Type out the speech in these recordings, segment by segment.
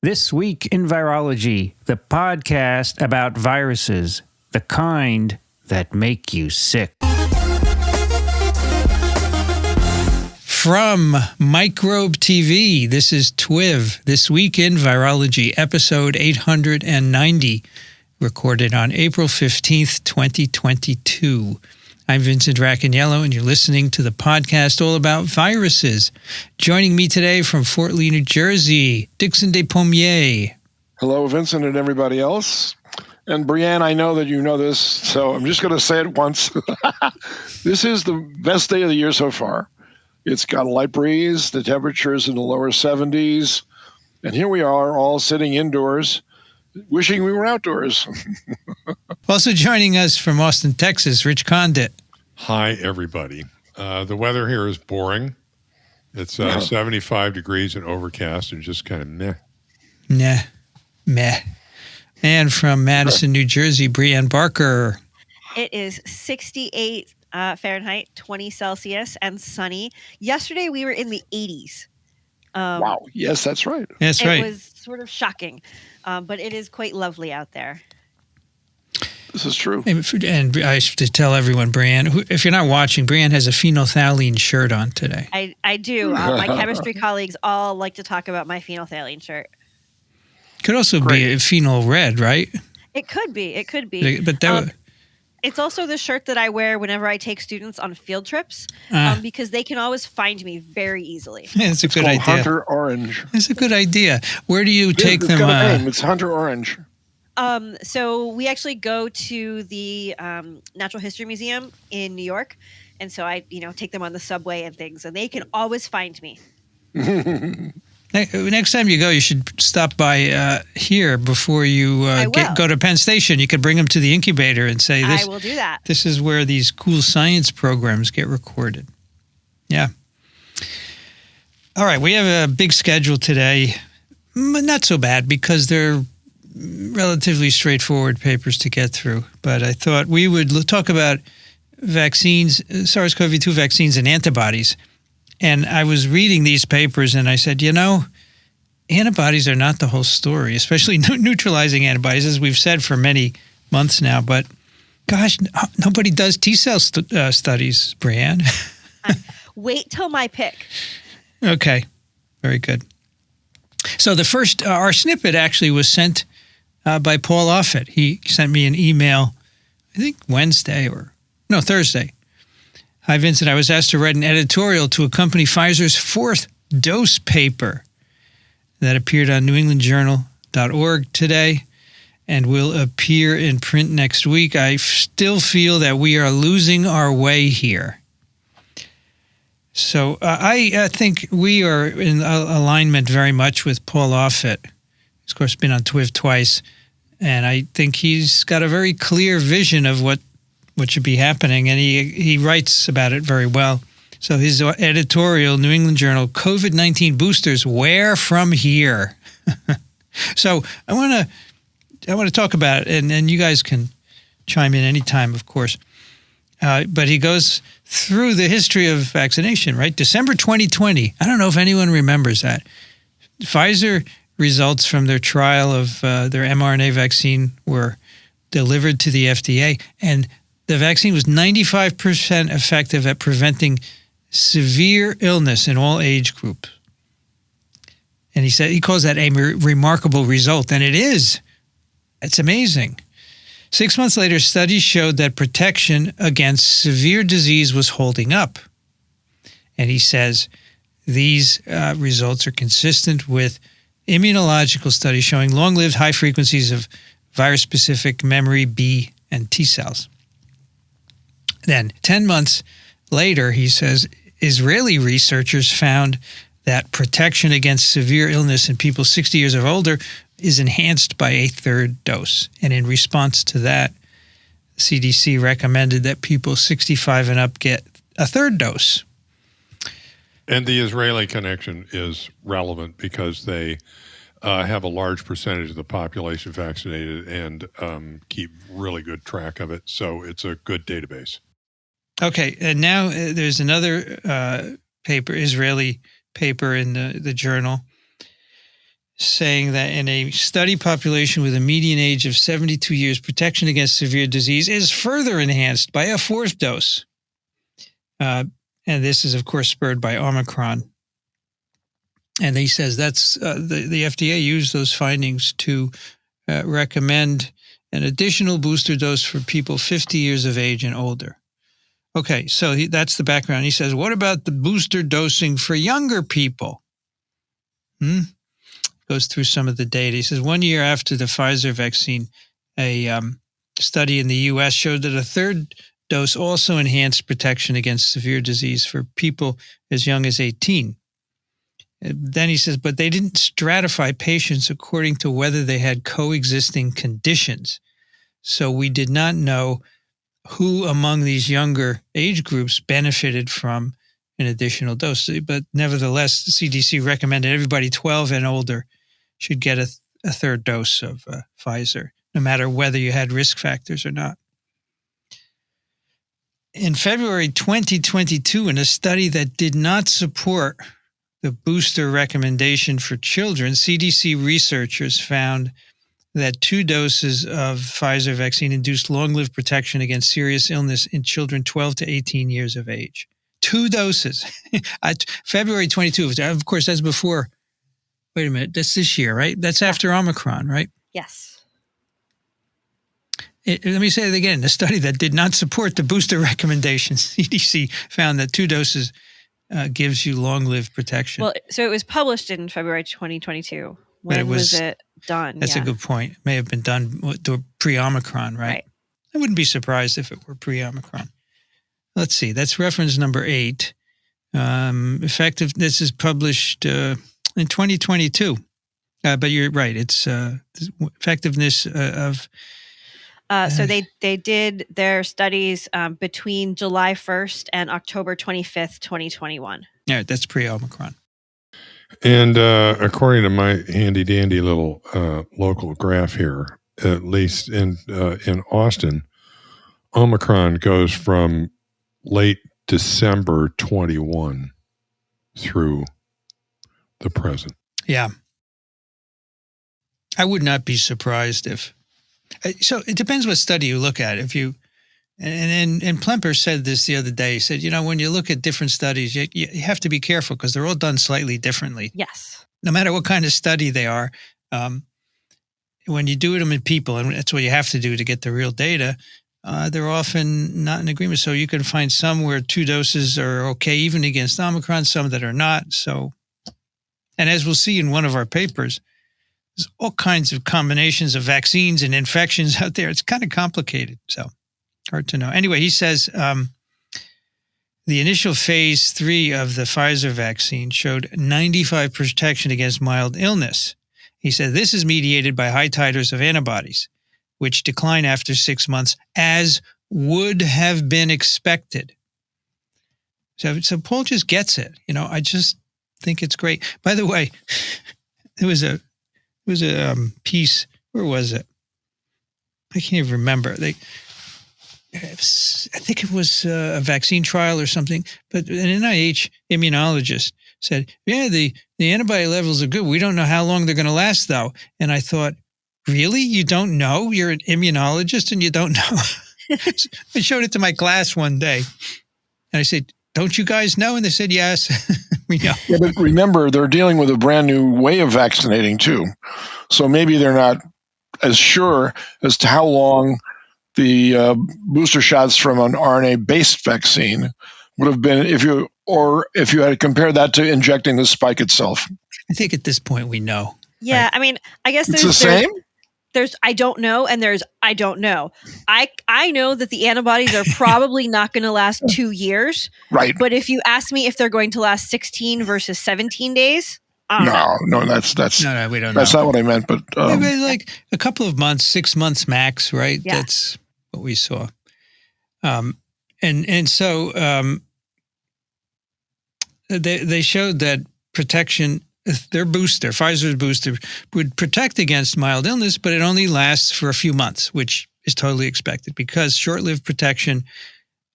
This Week in Virology, the podcast about viruses, the kind that make you sick. From Microbe TV, this is TWiV, This Week in Virology, episode 890, recorded on April 15th, 2022. I'm Vincent Racaniello, and you're listening to the podcast all about viruses. Joining me today from Fort Lee, New Jersey, Dixon Despommier. Hello, Vincent and everybody else. And Brianne, I know that you know this, so I'm just going to say it once. This is the best day of the year so far. It's got a light breeze, the temperature's in the lower 70s, and here we are all sitting indoors, wishing we were outdoors. Also joining us from Austin, Texas, Rich Condit. Hi, everybody. The weather here is boring. It's 75 degrees and overcast and just kind of meh. Meh. And from Madison, New Jersey, Brianne Barker. It is 68 Fahrenheit, 20 Celsius, and sunny. Yesterday, we were in the 80s. Wow. Yes, that's right. That's right. It was sort of shocking, but it is quite lovely out there. This is true. And I should tell everyone, Brianne, if you're not watching, Brianne has a phenolphthalein shirt on today. I do. My chemistry colleagues all like to talk about my phenolphthalein shirt. Could also be a phenol red, right? It could be. But that it's also the shirt that I wear whenever I take students on field trips because they can always find me very easily. Yeah, it's a good idea. Hunter Orange. It's a good idea. Where do you take them? It's got a name. It's Hunter Orange. So we actually go to the Natural History Museum in New York, and so I, take them on the subway and things, and they can always find me. Next time you go, you should stop by here before you go to Penn Station. You could bring them to the incubator and say, "I will do that. This is where these cool science programs get recorded." Yeah. All right, we have a big schedule today. Not so bad because they're relatively straightforward papers to get through. But I thought we would talk about vaccines, SARS-CoV-2 vaccines and antibodies. And I was reading these papers and I said, antibodies are not the whole story, especially neutralizing antibodies, as we've said for many months now. But gosh, nobody does T-cell studies, Brianne. Wait till my pick. Okay, very good. So the first, our snippet actually was sent by Paul Offit. He sent me an email, I think Thursday. Hi, Vincent. I was asked to write an editorial to accompany Pfizer's fourth dose paper that appeared on newenglandjournal.org today and will appear in print next week. I still feel that we are losing our way here. So I think we are in alignment very much with Paul Offit. He's, of course, been on TWiV twice, and I think he's got a very clear vision of what should be happening, and he writes about it very well. So his editorial, New England Journal, COVID-19 boosters, where from here? So I want to talk about it, and you guys can chime in anytime, of course. But he goes through the history of vaccination, right? December 2020. I don't know if anyone remembers that. Pfizer results from their trial of their mRNA vaccine were delivered to the FDA, and the vaccine was 95% effective at preventing severe illness in all age groups. And he calls that a remarkable result, and it is. It's amazing. 6 months later, studies showed that protection against severe disease was holding up. And he says these results are consistent with immunological studies showing long-lived high frequencies of virus-specific memory B and T cells. Then 10 months later, he says, Israeli researchers found that protection against severe illness in people 60 years or older is enhanced by a third dose. And in response to that, CDC recommended that people 65 and up get a third dose. And the Israeli connection is relevant because they have a large percentage of the population vaccinated and keep really good track of it. So it's a good database. Okay, and now there's another paper, Israeli paper in the journal. saying that in a study population with a median age of 72 years, protection against severe disease is further enhanced by a 4th dose. And this is, of course, spurred by Omicron. And he says that's the FDA used those findings to recommend an additional booster dose for people 50 years of age and older. Okay, so that's the background. He says, what about the booster dosing for younger people? Goes through some of the data. He says 1 year after the Pfizer vaccine, a study in the U.S. showed that a 3rd dose also enhanced protection against severe disease for people as young as 18. Then he says, but they didn't stratify patients according to whether they had coexisting conditions. So we did not know who among these younger age groups benefited from an additional dose. But nevertheless, the CDC recommended everybody 12 and older should get a 3rd dose of Pfizer, no matter whether you had risk factors or not. In February 2022, in a study that did not support the booster recommendation for children, CDC researchers found that 2 doses of Pfizer vaccine induced long-lived protection against serious illness in children 12 to 18 years of age. 2 doses. February 22. Of course, that's before. Wait a minute. That's this year, right? That's after Omicron, right? Yes. Let me say it again. The study that did not support the booster recommendations, CDC found that 2 doses gives you long-lived protection. Well, so it was published in February 2022. When was it done? That's a good point. It may have been done pre-Omicron, right? I wouldn't be surprised if it were pre-Omicron. Let's see. That's reference number 8. Effective. This is published in 2022. But you're right. It's effectiveness of. So they did their studies between July 1st and October 25th, 2021. Yeah, that's pre-Omicron. And according to my handy-dandy little local graph here, at least in Austin, Omicron goes from late December 21 through the present. Yeah. I would not be surprised if. So it depends what study you look at. If you, and Plemper said this the other day. He said, when you look at different studies, you have to be careful because they're all done slightly differently. Yes. No matter what kind of study they are, when you do them in people, and that's what you have to do to get the real data, they're often not in agreement. So you can find some where 2 doses are okay, even against Omicron, some that are not. So, and as we'll see in one of our papers, there's all kinds of combinations of vaccines and infections out there. It's kind of complicated, so hard to know. Anyway, he says the initial phase 3 of the Pfizer vaccine showed 95% protection against mild illness. He said this is mediated by high titers of antibodies, which decline after 6 months, as would have been expected. So Paul just gets it. I just think it's great. By the way, there was a piece. Where was it? I can't even remember. I think it was a vaccine trial or something. But an NIH immunologist said, "Yeah, the antibody levels are good. We don't know how long they're going to last, though." And I thought, really, you don't know? You're an immunologist and you don't know? I showed it to my class one day, and I said, "Don't you guys know?" And they said, "Yes, we know." Yeah, but remember, they're dealing with a brand new way of vaccinating too. So maybe they're not as sure as to how long the booster shots from an RNA-based vaccine would have been if you had compared that to injecting the spike itself. I think at this point we know. Yeah, right? I mean, I guess It's the same? There's I don't know, and there's I don't know. I know that the antibodies are probably not going to last 2 years. Right. But if you ask me if they're going to last 16 versus 17 days, I don't know. No, that's No, we don't that's know. not what I meant. But Maybe like a couple of months, 6 months max, right? Yeah. That's what we saw. And so they showed that protection, their booster, Pfizer's booster, would protect against mild illness, but it only lasts for a few months, which is totally expected because short-lived protection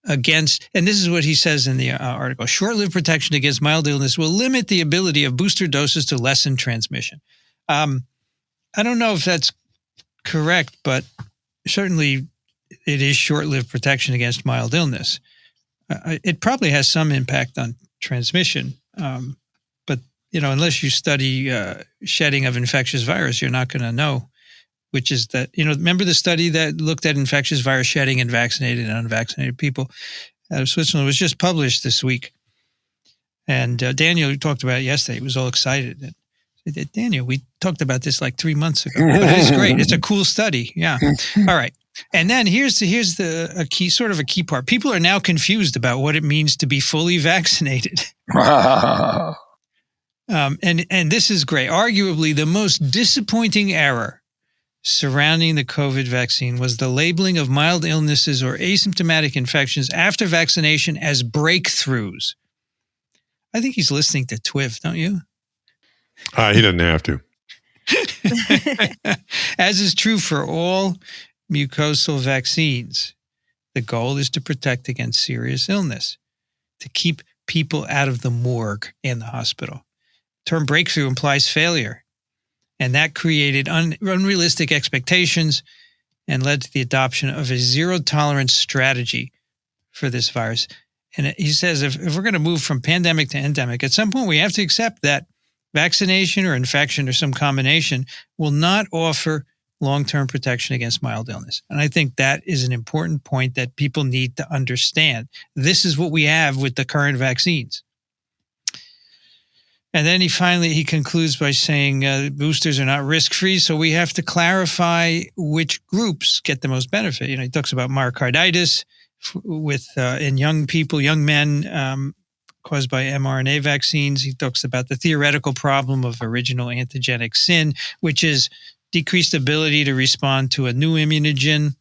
against, and this is what he says in the article, short-lived protection against mild illness will limit the ability of booster doses to lessen transmission. I don't know if that's correct, but certainly it is short-lived protection against mild illness. It probably has some impact on transmission, but unless you study shedding of infectious virus, you're not going to know. Which is that remember the study that looked at infectious virus shedding in vaccinated and unvaccinated people out of Switzerland? It was just published this week, and Daniel talked about it yesterday. He was all excited. And I said, Daniel, we talked about this like 3 months ago, but it's great. It's a cool study. Yeah. All right. And then here's a key part. People are now confused about what it means to be fully vaccinated. And this is great. Arguably, the most disappointing error surrounding the COVID vaccine was the labeling of mild illnesses or asymptomatic infections after vaccination as breakthroughs. I think he's listening to TWiV, don't you? He doesn't have to. As is true for all mucosal vaccines, the goal is to protect against serious illness, to keep people out of the morgue and the hospital. The term breakthrough implies failure, and that created unrealistic expectations and led to the adoption of a zero-tolerance strategy for this virus. And he says if we're going to move from pandemic to endemic, at some point we have to accept that vaccination or infection or some combination will not offer long-term protection against mild illness. And I think that is an important point that people need to understand. This is what we have with the current vaccines. And then he concludes by saying boosters are not risk-free, so we have to clarify which groups get the most benefit. He talks about myocarditis in young people, young men, caused by mRNA vaccines. He talks about the theoretical problem of original antigenic sin, which is decreased ability to respond to a new immunogen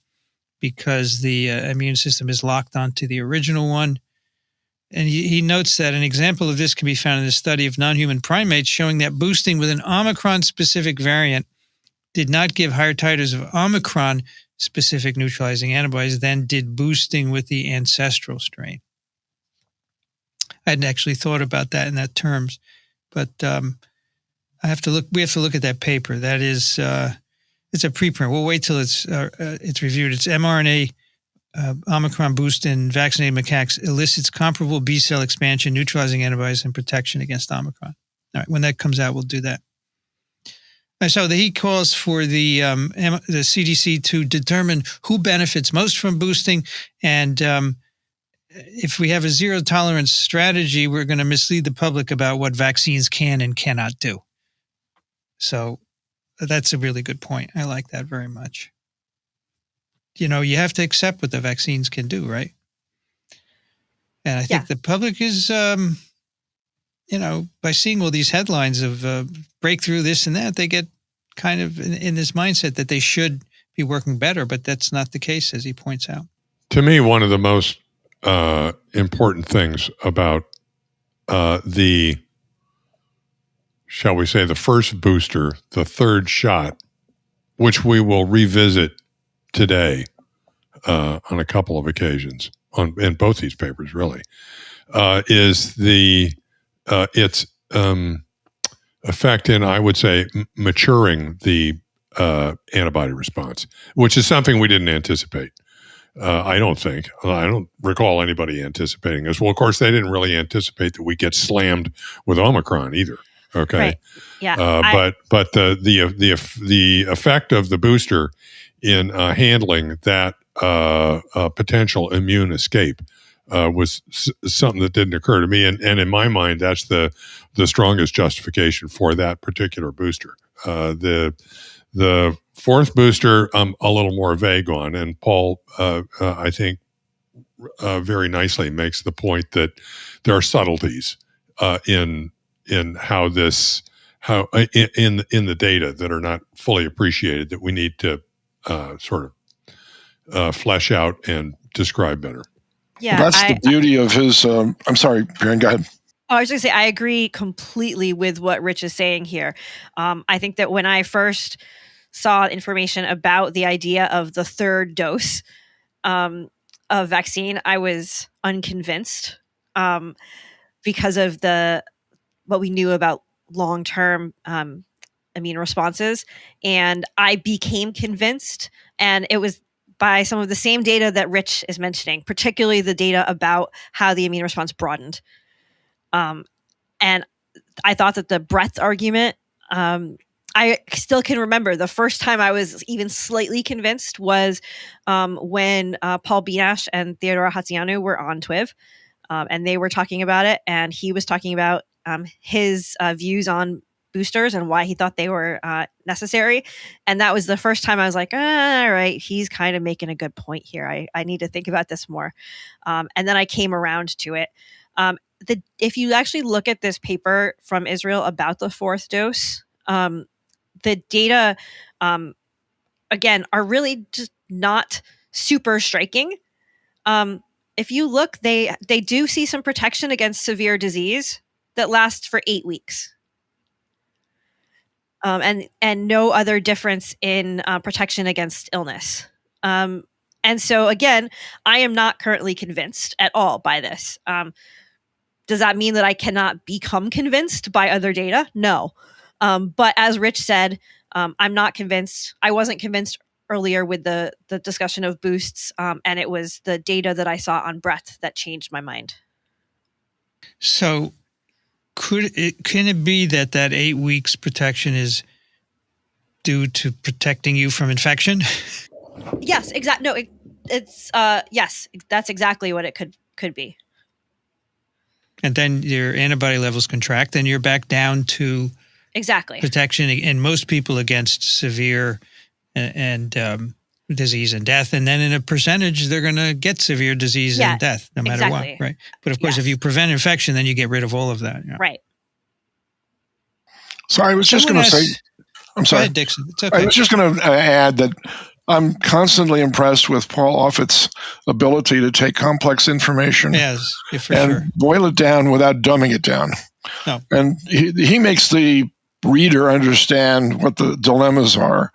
because the immune system is locked onto the original one. And he notes that an example of this can be found in a study of non-human primates showing that boosting with an Omicron-specific variant did not give higher titers of Omicron-specific neutralizing antibodies than did boosting with the ancestral strain. I hadn't actually thought about that in that terms, but we have to look at that paper. That is, it's a preprint. We'll wait till it's reviewed. It's mRNA Omicron boost in vaccinated macaques elicits comparable B cell expansion, neutralizing antibodies, and protection against Omicron. All right, when that comes out, we'll do that. And so he calls for the CDC to determine who benefits most from boosting, and if we have a zero tolerance strategy, we're going to mislead the public about what vaccines can and cannot do. So that's a really good point. I like that very much. You have to accept what the vaccines can do, right? And I think the public is, by seeing all these headlines of breakthrough, this and that, they get kind of in this mindset that they should be working better, but that's not the case, as he points out. To me, one of the most important things about the first booster, the third shot, which we will revisit today on a couple of occasions in both these papers, really, is its effect in, I would say, maturing the antibody response, which is something we didn't anticipate. I don't recall anybody anticipating this. Well, of course, they didn't really anticipate that we get slammed with Omicron either. Okay, right. Yeah, but the effect of the booster in handling that potential immune escape was something that didn't occur to me, and in my mind, that's the strongest justification for that particular booster. The fourth booster, I'm a little more vague on, and Paul, I think, very nicely makes the point that there are subtleties in how in the data that are not fully appreciated that we need to sort of flesh out and describe better. Yeah, well, that's the beauty of his. I'm sorry, Karen, go ahead. I was going to say, I agree completely with what Rich is saying here. I think that when I first saw information about the idea of the third dose of vaccine, I was unconvinced because of what we knew about long-term immune responses. And I became convinced, and it was by some of the same data that Rich is mentioning, particularly the data about how the immune response broadened. And I thought that the breadth argument, I still can remember the first time I was even slightly convinced was when Paul Binash and Theodora Hatzianu were on TWiV, and they were talking about it, and he was talking about his views on boosters and why he thought they were necessary. And that was the first time I was like, all right, he's kind of making a good point here. I need to think about this more. And then I came around to it. If you actually look at this paper from Israel about the fourth dose, the data, again, are really just not super striking. If you look, they do see some protection against severe disease that lasts for 8 weeks. And no other difference in protection against illness. And so again, I am not currently convinced at all by this. Does that mean that I cannot become convinced by other data? No. But as Rich said, I'm not convinced. I wasn't convinced earlier with the discussion of boosts, and it was the data that I saw on breadth that changed my mind. So can it be that 8 weeks protection is due to protecting you from infection? Yes, exactly. No, it's yes, that's exactly what it could be. And then your antibody levels contract, and you're back down to exactly protection in most people against severe and disease and death. And then in a percentage, they're going to get severe disease and death no matter what, right? But of course, if you prevent infection, then you get rid of all of that. Yeah. Right. So I was just going to say, I'm sorry, go ahead, Dixon. It's okay. I was just going to add that I'm constantly impressed with Paul Offit's ability to take complex information and boil it down without dumbing it down. No. And he makes the reader understand what the dilemmas are,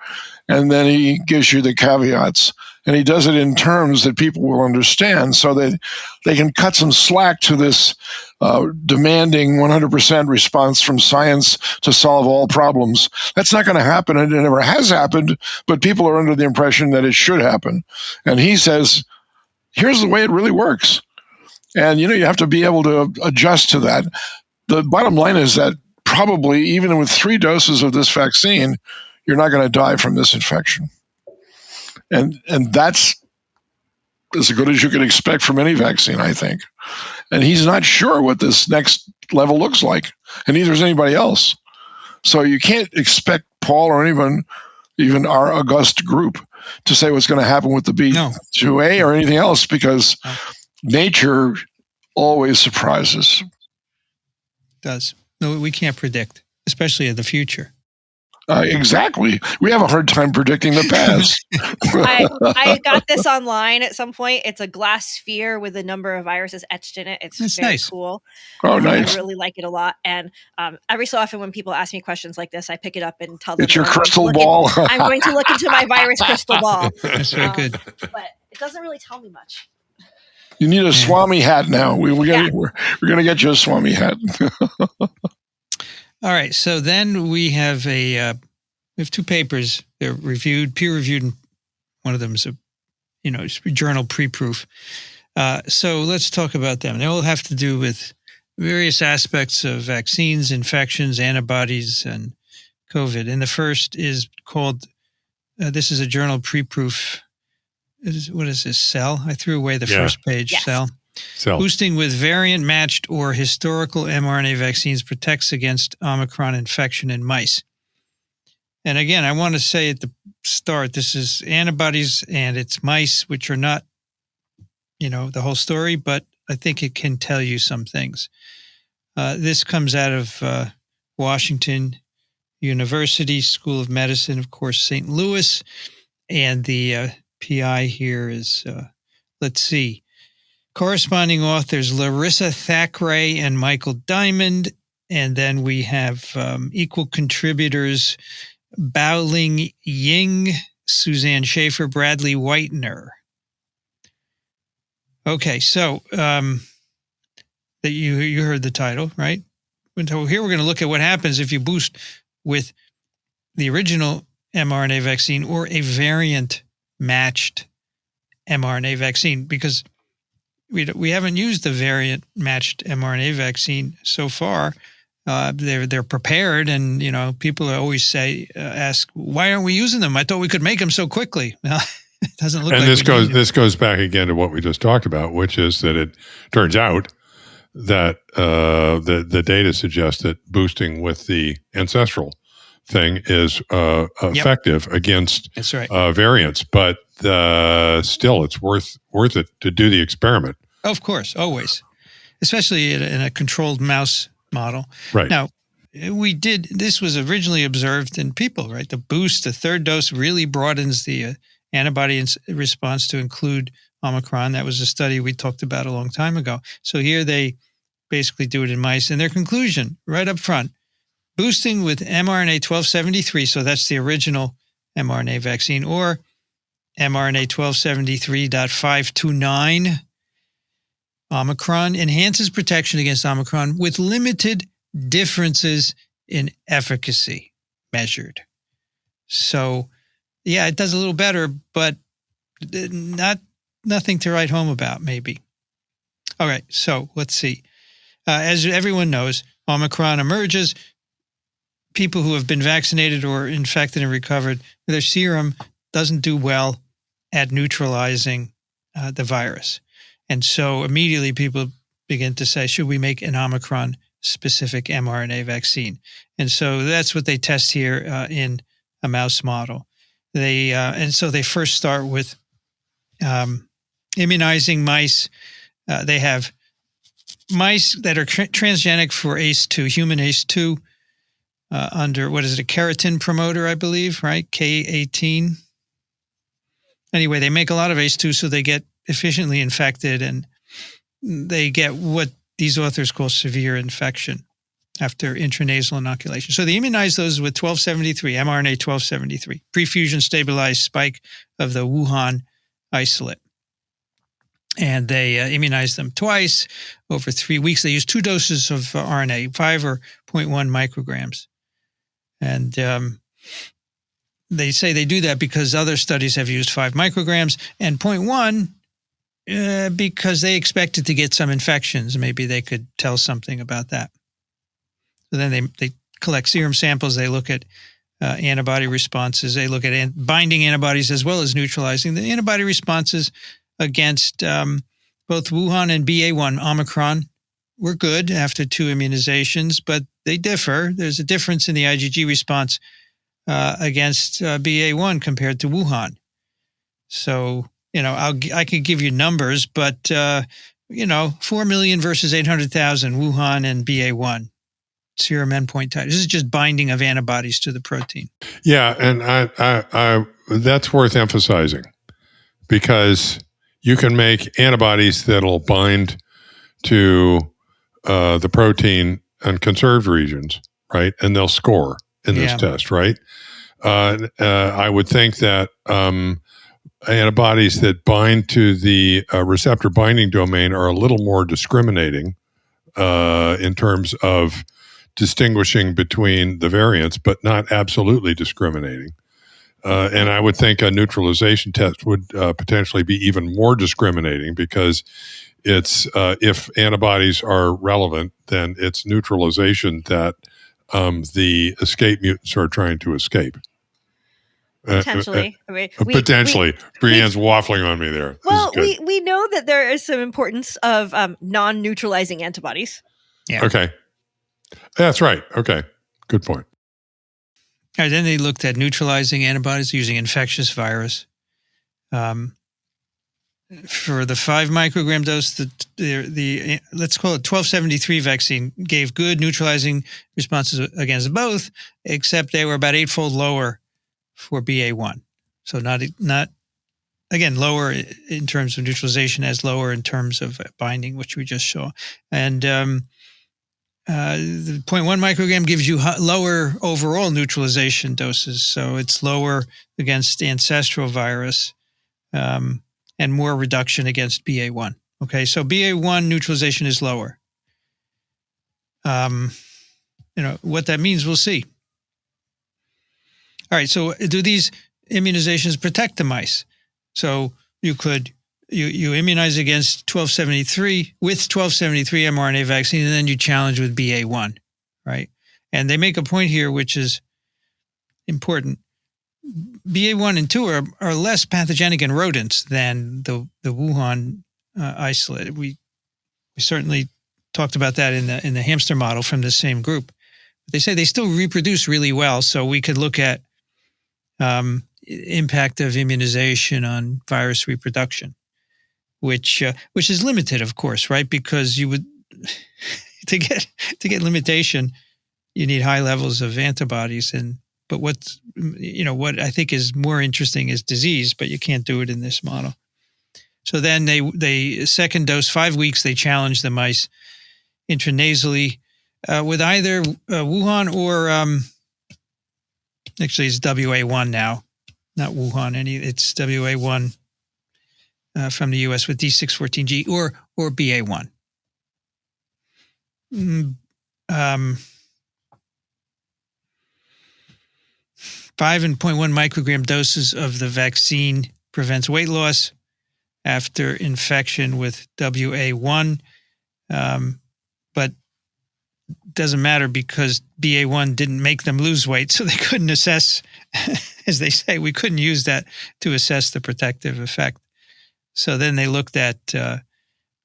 and then he gives you the caveats. And he does it in terms that people will understand so that they can cut some slack to this demanding 100% response from science to solve all problems. That's not going to happen, and it never has happened, but people are under the impression that it should happen. And he says, here's the way it really works. And, you have to be able to adjust to that. The bottom line is that probably even with 3 doses of this vaccine, you're not going to die from this infection. And that's as good as you can expect from any vaccine, I think. And he's not sure what this next level looks like, and neither is anybody else. So you can't expect Paul or anyone, even our august group, to say what's going to happen with the B2A or anything else, because nature always surprises. It does. No, we can't predict, especially in the future. Exactly. We have a hard time predicting the past. I got this online at some point. It's a glass sphere with a number of viruses etched in it. It's very nice. Cool. Oh, nice. I really like it a lot. And every so often when people ask me questions like this, I pick it up and tell them. It's your crystal ball. I'm going to look into my virus crystal ball. That's very good. But it doesn't really tell me much. You need a Swami hat now. We're going to get you a Swami hat. All right. So then we have we have 2 papers. They're reviewed, peer reviewed, and one of them is a journal pre-proof. So let's talk about them. They all have to do with various aspects of vaccines, infections, antibodies, and COVID. And the first is called, this is a journal pre-proof. What is this? Cell? I threw away the first page. Yes. Cell. Boosting with variant-matched or historical mRNA vaccines protects against Omicron infection in mice. And again, I want to say at the start, this is antibodies and it's mice, which are not, the whole story, but I think it can tell you some things. This comes out of Washington University School of Medicine, of course, St. Louis. And the PI here is, let's see, corresponding authors Larissa Thackeray and Michael Diamond. And then we have equal contributors Baoling Ying, Suzanne Schaefer, Bradley Whitener. Okay, so that you heard the title, right? So here we're going to look at what happens if you boost with the original mRNA vaccine or a variant-matched mRNA vaccine, because we haven't used the variant-matched mRNA vaccine so far. They're prepared, and people always ask, why aren't we using them? I thought we could make them so quickly. Well, it doesn't look And like this goes back again to what we just talked about, which is that it turns out that the data suggests that boosting with the ancestral thing is effective against That's right. variants, but still, it's worth it to do the experiment. Of course, always, especially in a controlled mouse model. Right. Now, this was originally observed in people, right? The boost, the third dose, really broadens the antibody response to include Omicron. That was a study we talked about a long time ago. So here they basically do it in mice. And their conclusion, right up front, boosting with mRNA 1273, so that's the original mRNA vaccine, or mRNA 1273.529, Omicron enhances protection against Omicron with limited differences in efficacy measured. So, yeah, it does a little better, but nothing to write home about, maybe. All right, so let's see. As everyone knows, Omicron emerges. People who have been vaccinated or infected and recovered, their serum doesn't do well at neutralizing the virus. And so immediately people begin to say, should we make an Omicron-specific mRNA vaccine? And so that's what they test here in a mouse model. And so they first start with immunizing mice. They have mice that are transgenic for ACE2, human ACE2, under, a keratin promoter, I believe, right? K18. Anyway, they make a lot of ACE2, so they get efficiently infected, and they get what these authors call severe infection after intranasal inoculation. So they immunize those with 1273, mRNA 1273, prefusion stabilized spike of the Wuhan isolate. And they immunize them twice over 3 weeks. They use 2 doses of RNA, 5 or 0.1 micrograms. And they say they do that because other studies have used 5 micrograms and 0.1 because they expected to get some infections. Maybe they could tell something about that. So then they collect serum samples. They look at antibody responses. They look at binding antibodies as well as neutralizing. The antibody responses against both Wuhan and BA1 Omicron were good after 2 immunizations, but they differ. There's a difference in the IgG response against BA1 compared to Wuhan. So, I could give you numbers, but, 4 million versus 800,000, Wuhan and BA1, serum endpoint titers. This is just binding of antibodies to the protein. Yeah, and I that's worth emphasizing, because you can make antibodies that'll bind to the protein in conserved regions, right? And they'll score in this test, right? I would think that antibodies that bind to the receptor binding domain are a little more discriminating in terms of distinguishing between the variants, but not absolutely discriminating. And I would think a neutralization test would potentially be even more discriminating, because it's if antibodies are relevant, then it's neutralization that the escape mutants are trying to escape. Potentially. Potentially. Brienne's waffling on me there. Well, we know that there is some importance of non-neutralizing antibodies. Yeah. Okay. That's right. Okay. Good point. All right, then they looked at neutralizing antibodies using infectious virus. For the 5 microgram dose, the let's call it 1273 vaccine gave good neutralizing responses against both, except they were about 8-fold lower for BA1. So not again, lower in terms of neutralization, as lower in terms of binding, which we just saw. And the 0.1 microgram gives you lower overall neutralization doses. So it's lower against ancestral virus and more reduction against BA1. Okay, so BA1 neutralization is lower. What that means, we'll see. All right. So do these immunizations protect the mice? So you immunize against 1273 with 1273 mRNA vaccine, and then you challenge with BA1, right? And they make a point here, which is important. BA1 and 2 are less pathogenic in rodents than the Wuhan isolate. We certainly talked about that in the hamster model from the same group. But they say they still reproduce really well, so we could look at impact of immunization on virus reproduction, which is limited, of course, right? Because you would to get limitation, you need high levels of antibodies, but what I think is more interesting is disease, but you can't do it in this model. So then they second dose 5 weeks. They challenge the mice intranasally with either Wuhan or actually it's WA1 now, not Wuhan. It's WA1 from the US with D614G or BA1. 5 and 0.1 microgram doses of the vaccine prevents weight loss after infection with WA1, but doesn't matter because BA1 didn't make them lose weight, so they couldn't assess, as they say, we couldn't use that to assess the protective effect. So then they looked at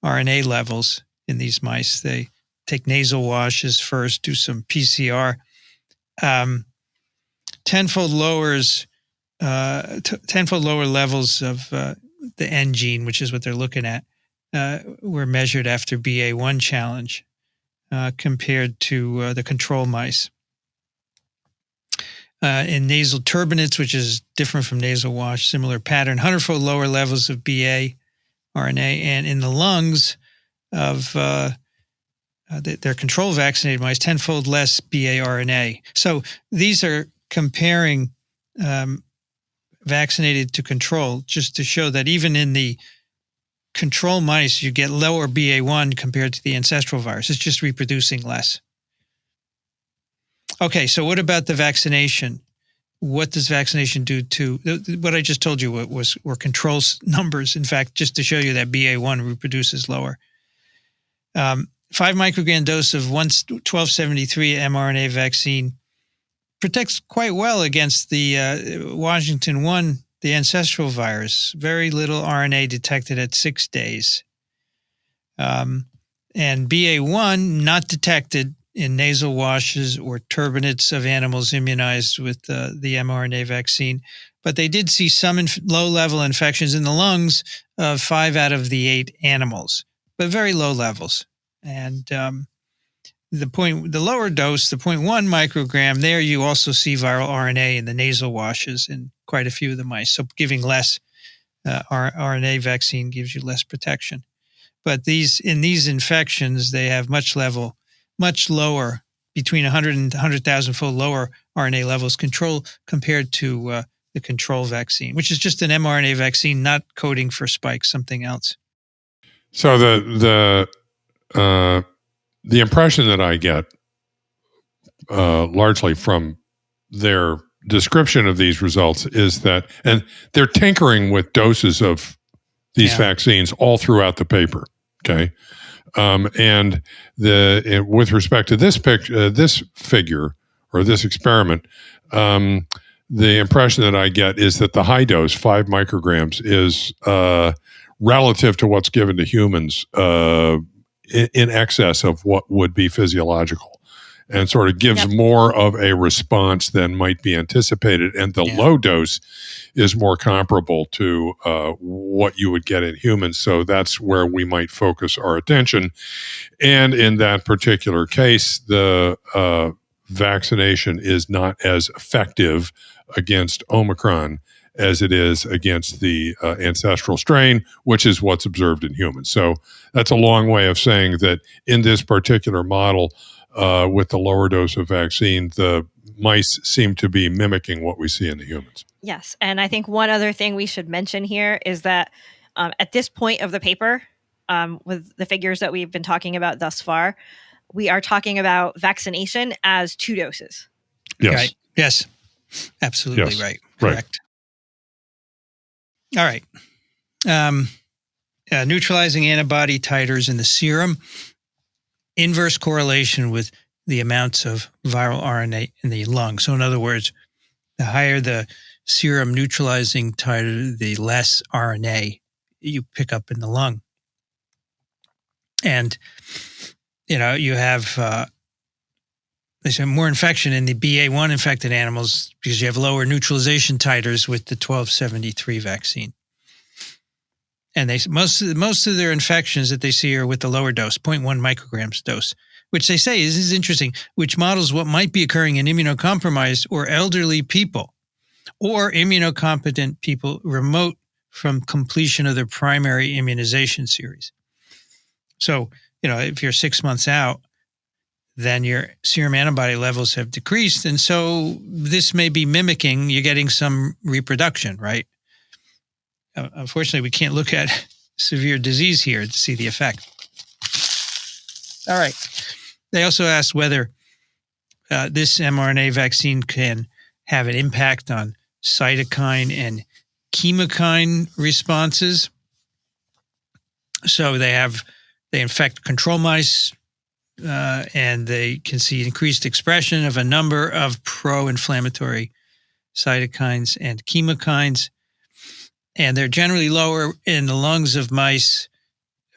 RNA levels in these mice. They take nasal washes first, do some PCR. Tenfold lower levels of the N gene, which is what they're looking at, were measured after BA1 challenge compared to the control mice. In nasal turbinates, which is different from nasal wash, similar pattern, 100-fold lower levels of BA RNA, and in the lungs of their control vaccinated mice, 10-fold less BA RNA. So these are comparing vaccinated to control, just to show that even in the control mice, you get lower BA1 compared to the ancestral virus. It's just reproducing less. Okay, so what about the vaccination? What does vaccination do to what I just told you were control numbers? In fact, just to show you that BA1 reproduces lower. 5 microgram dose of 1273 mRNA vaccine protects quite well against the Washington 1, the ancestral virus. Very little RNA detected at 6 days. And BA1 not detected in nasal washes or turbinates of animals immunized with the mRNA vaccine. But they did see some low-level infections in the lungs of 5 out of the 8 animals, but very low levels. And the lower dose, the 0.1 microgram, there you also see viral RNA in the nasal washes in quite a few of the mice. So giving less RNA vaccine gives you less protection. But in these infections, they have much lower, between 100 and 100,000-fold lower RNA levels compared to the control vaccine, which is just an mRNA vaccine, not coding for spikes, something else. So the impression that I get, largely from their description of these results, is that, and they're tinkering with doses of these vaccines all throughout the paper. Okay. And with respect to this figure or this experiment, the impression that I get is that the high dose, 5 micrograms, is relative to what's given to humans in excess of what would be physiological, and sort of gives more of a response than might be anticipated. And the low dose is more comparable to what you would get in humans. So that's where we might focus our attention. And in that particular case, the vaccination is not as effective against Omicron as it is against the ancestral strain, which is what's observed in humans. So that's a long way of saying that in this particular model, with the lower dose of vaccine, the mice seem to be mimicking what we see in the humans. Yes. And I think one other thing we should mention here is that at this point of the paper, with the figures that we've been talking about thus far, we are talking about vaccination as 2 doses. Yes. Right. Yes. Absolutely Yes. right. Right. Correct. All right. Neutralizing antibody titers in the serum, inverse correlation with the amounts of viral RNA in the lung. So in other words, the higher the serum neutralizing titer, the less RNA you pick up in the lung. And, you have there's more infection in the BA1 infected animals because you have lower neutralization titers with the 1273 vaccine. And most of their infections that they see are with the lower dose, 0.1 micrograms dose, which they say this is interesting, which models what might be occurring in immunocompromised or elderly people or immunocompetent people remote from completion of their primary immunization series. So, if you're 6 months out, then your serum antibody levels have decreased. And so this may be mimicking, you're getting some reproduction, right? Unfortunately, we can't look at severe disease here to see the effect. All right. They also asked whether this mRNA vaccine can have an impact on cytokine and chemokine responses. So they infect control mice, and they can see increased expression of a number of pro-inflammatory cytokines and chemokines. And they're generally lower in the lungs of mice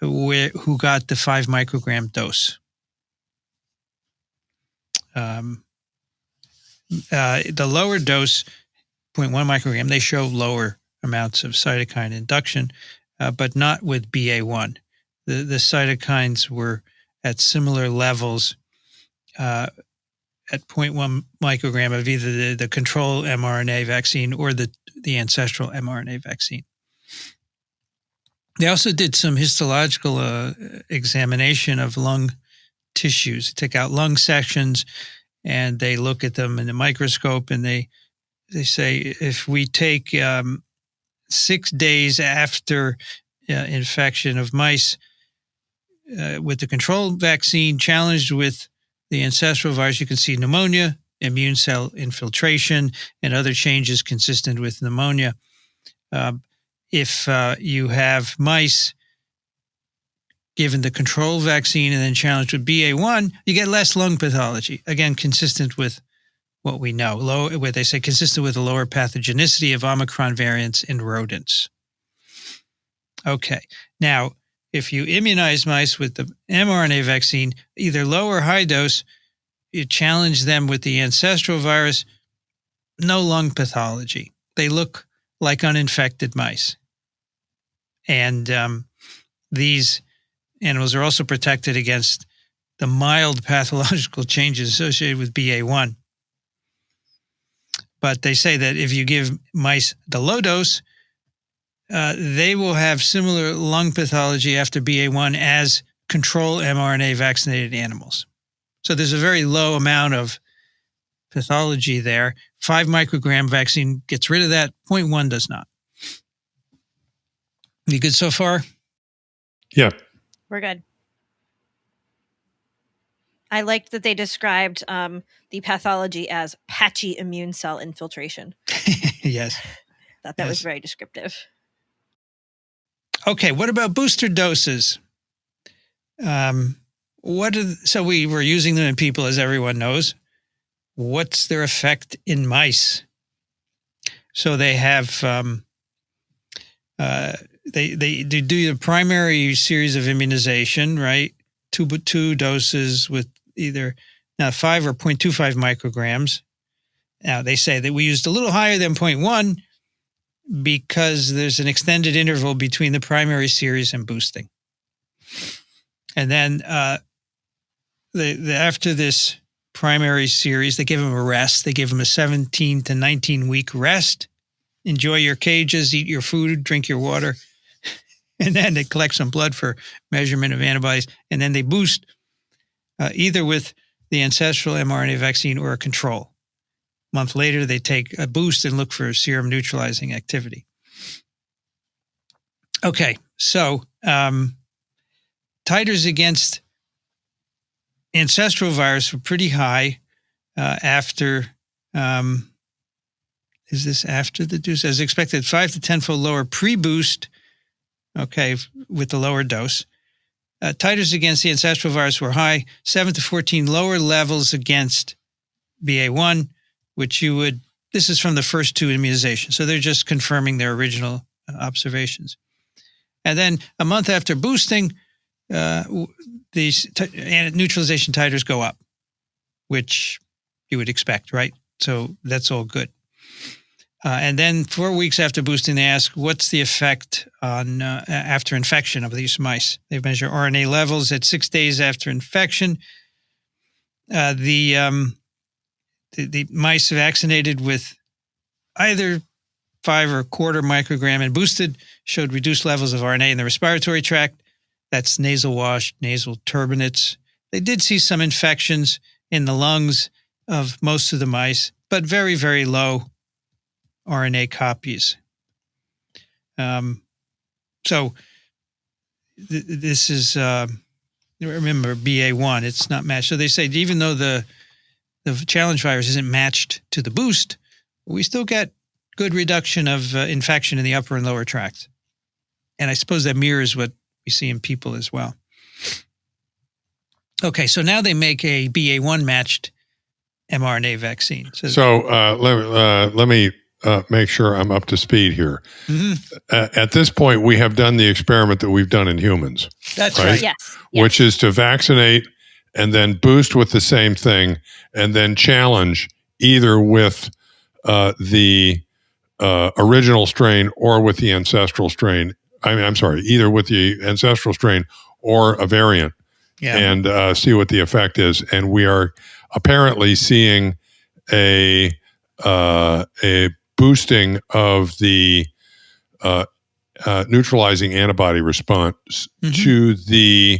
who got the 5 microgram dose. The lower dose, 0.1 microgram, they show lower amounts of cytokine induction, but not with BA1. The cytokines were at similar levels at 0.1 microgram of either the control mRNA vaccine or the ancestral mRNA vaccine. They also did some histological examination of lung tissues. They took out lung sections and they look at them in the microscope, and they say if we take 6 days after infection of mice with the control vaccine challenged with the ancestral virus, you can see pneumonia, immune cell infiltration, and other changes consistent with pneumonia. If you have mice given the control vaccine and then challenged with BA1, you get less lung pathology. Again, consistent with what we know. What they say, consistent with the lower pathogenicity of Omicron variants in rodents. Okay. Now, if you immunize mice with the mRNA vaccine, either low or high dose, you challenge them with the ancestral virus, no lung pathology. They look like uninfected mice. And these animals are also protected against the mild pathological changes associated with BA1. But they say that if you give mice the low dose, they will have similar lung pathology after BA1 as control mRNA vaccinated animals. So there's a very low amount of pathology there. 5 microgram vaccine gets rid of that. 0.1 does not. You good so far? Yeah. We're good. I liked that they described the pathology as patchy immune cell infiltration. Yes. Thought that was very descriptive. Okay, what about booster doses? So we were using them in people, as everyone knows. What's their effect in mice? So they have they do the primary series of immunization, right? Two doses with either 5 or 0.25 micrograms. Now they say that we used a little higher than 0.1 because there's an extended interval between the primary series and boosting. And then after this primary series, they give them a rest. They give them a 17 to 19 week rest. Enjoy your cages, eat your food, drink your water. And then they collect some blood for measurement of antibodies. And then they boost either with the ancestral mRNA vaccine or a control. A month later, they take a boost and look for serum neutralizing activity. Okay, so titers against ancestral virus were pretty high after is this after the dose? As expected, 5 to 10-fold lower pre-boost, okay, with the lower dose. Titers against the ancestral virus were high, 7 to 14 lower levels against BA1, which this is from the first 2 immunizations. So they're just confirming their original observations. And then a month after boosting, these neutralization titers go up, which you would expect, right? So that's all good. And then 4 weeks after boosting, they ask, what's the effect on after infection of these mice? They measure RNA levels at 6 days after infection. The mice vaccinated with either 5 or a quarter microgram and boosted showed reduced levels of RNA in the respiratory tract. That's nasal wash, nasal turbinates. They did see some infections in the lungs of most of the mice, but very, very low RNA copies. So this is, remember, BA1, it's not matched. So they say even though the challenge virus isn't matched to the boost, we still get good reduction of infection in the upper and lower tracts. And I suppose that mirrors what we see in people as well. Okay, so now they make a BA1 matched mRNA vaccine. So let me make sure I'm up to speed here. Mm-hmm. At this point, we have done the experiment that we've done in humans. That's right. Yes. Which is to vaccinate and then boost with the same thing and then challenge either with the original strain or with the ancestral strain. Either with the ancestral strain or a variant, and see what the effect is. And we are apparently seeing a boosting of the neutralizing antibody response to the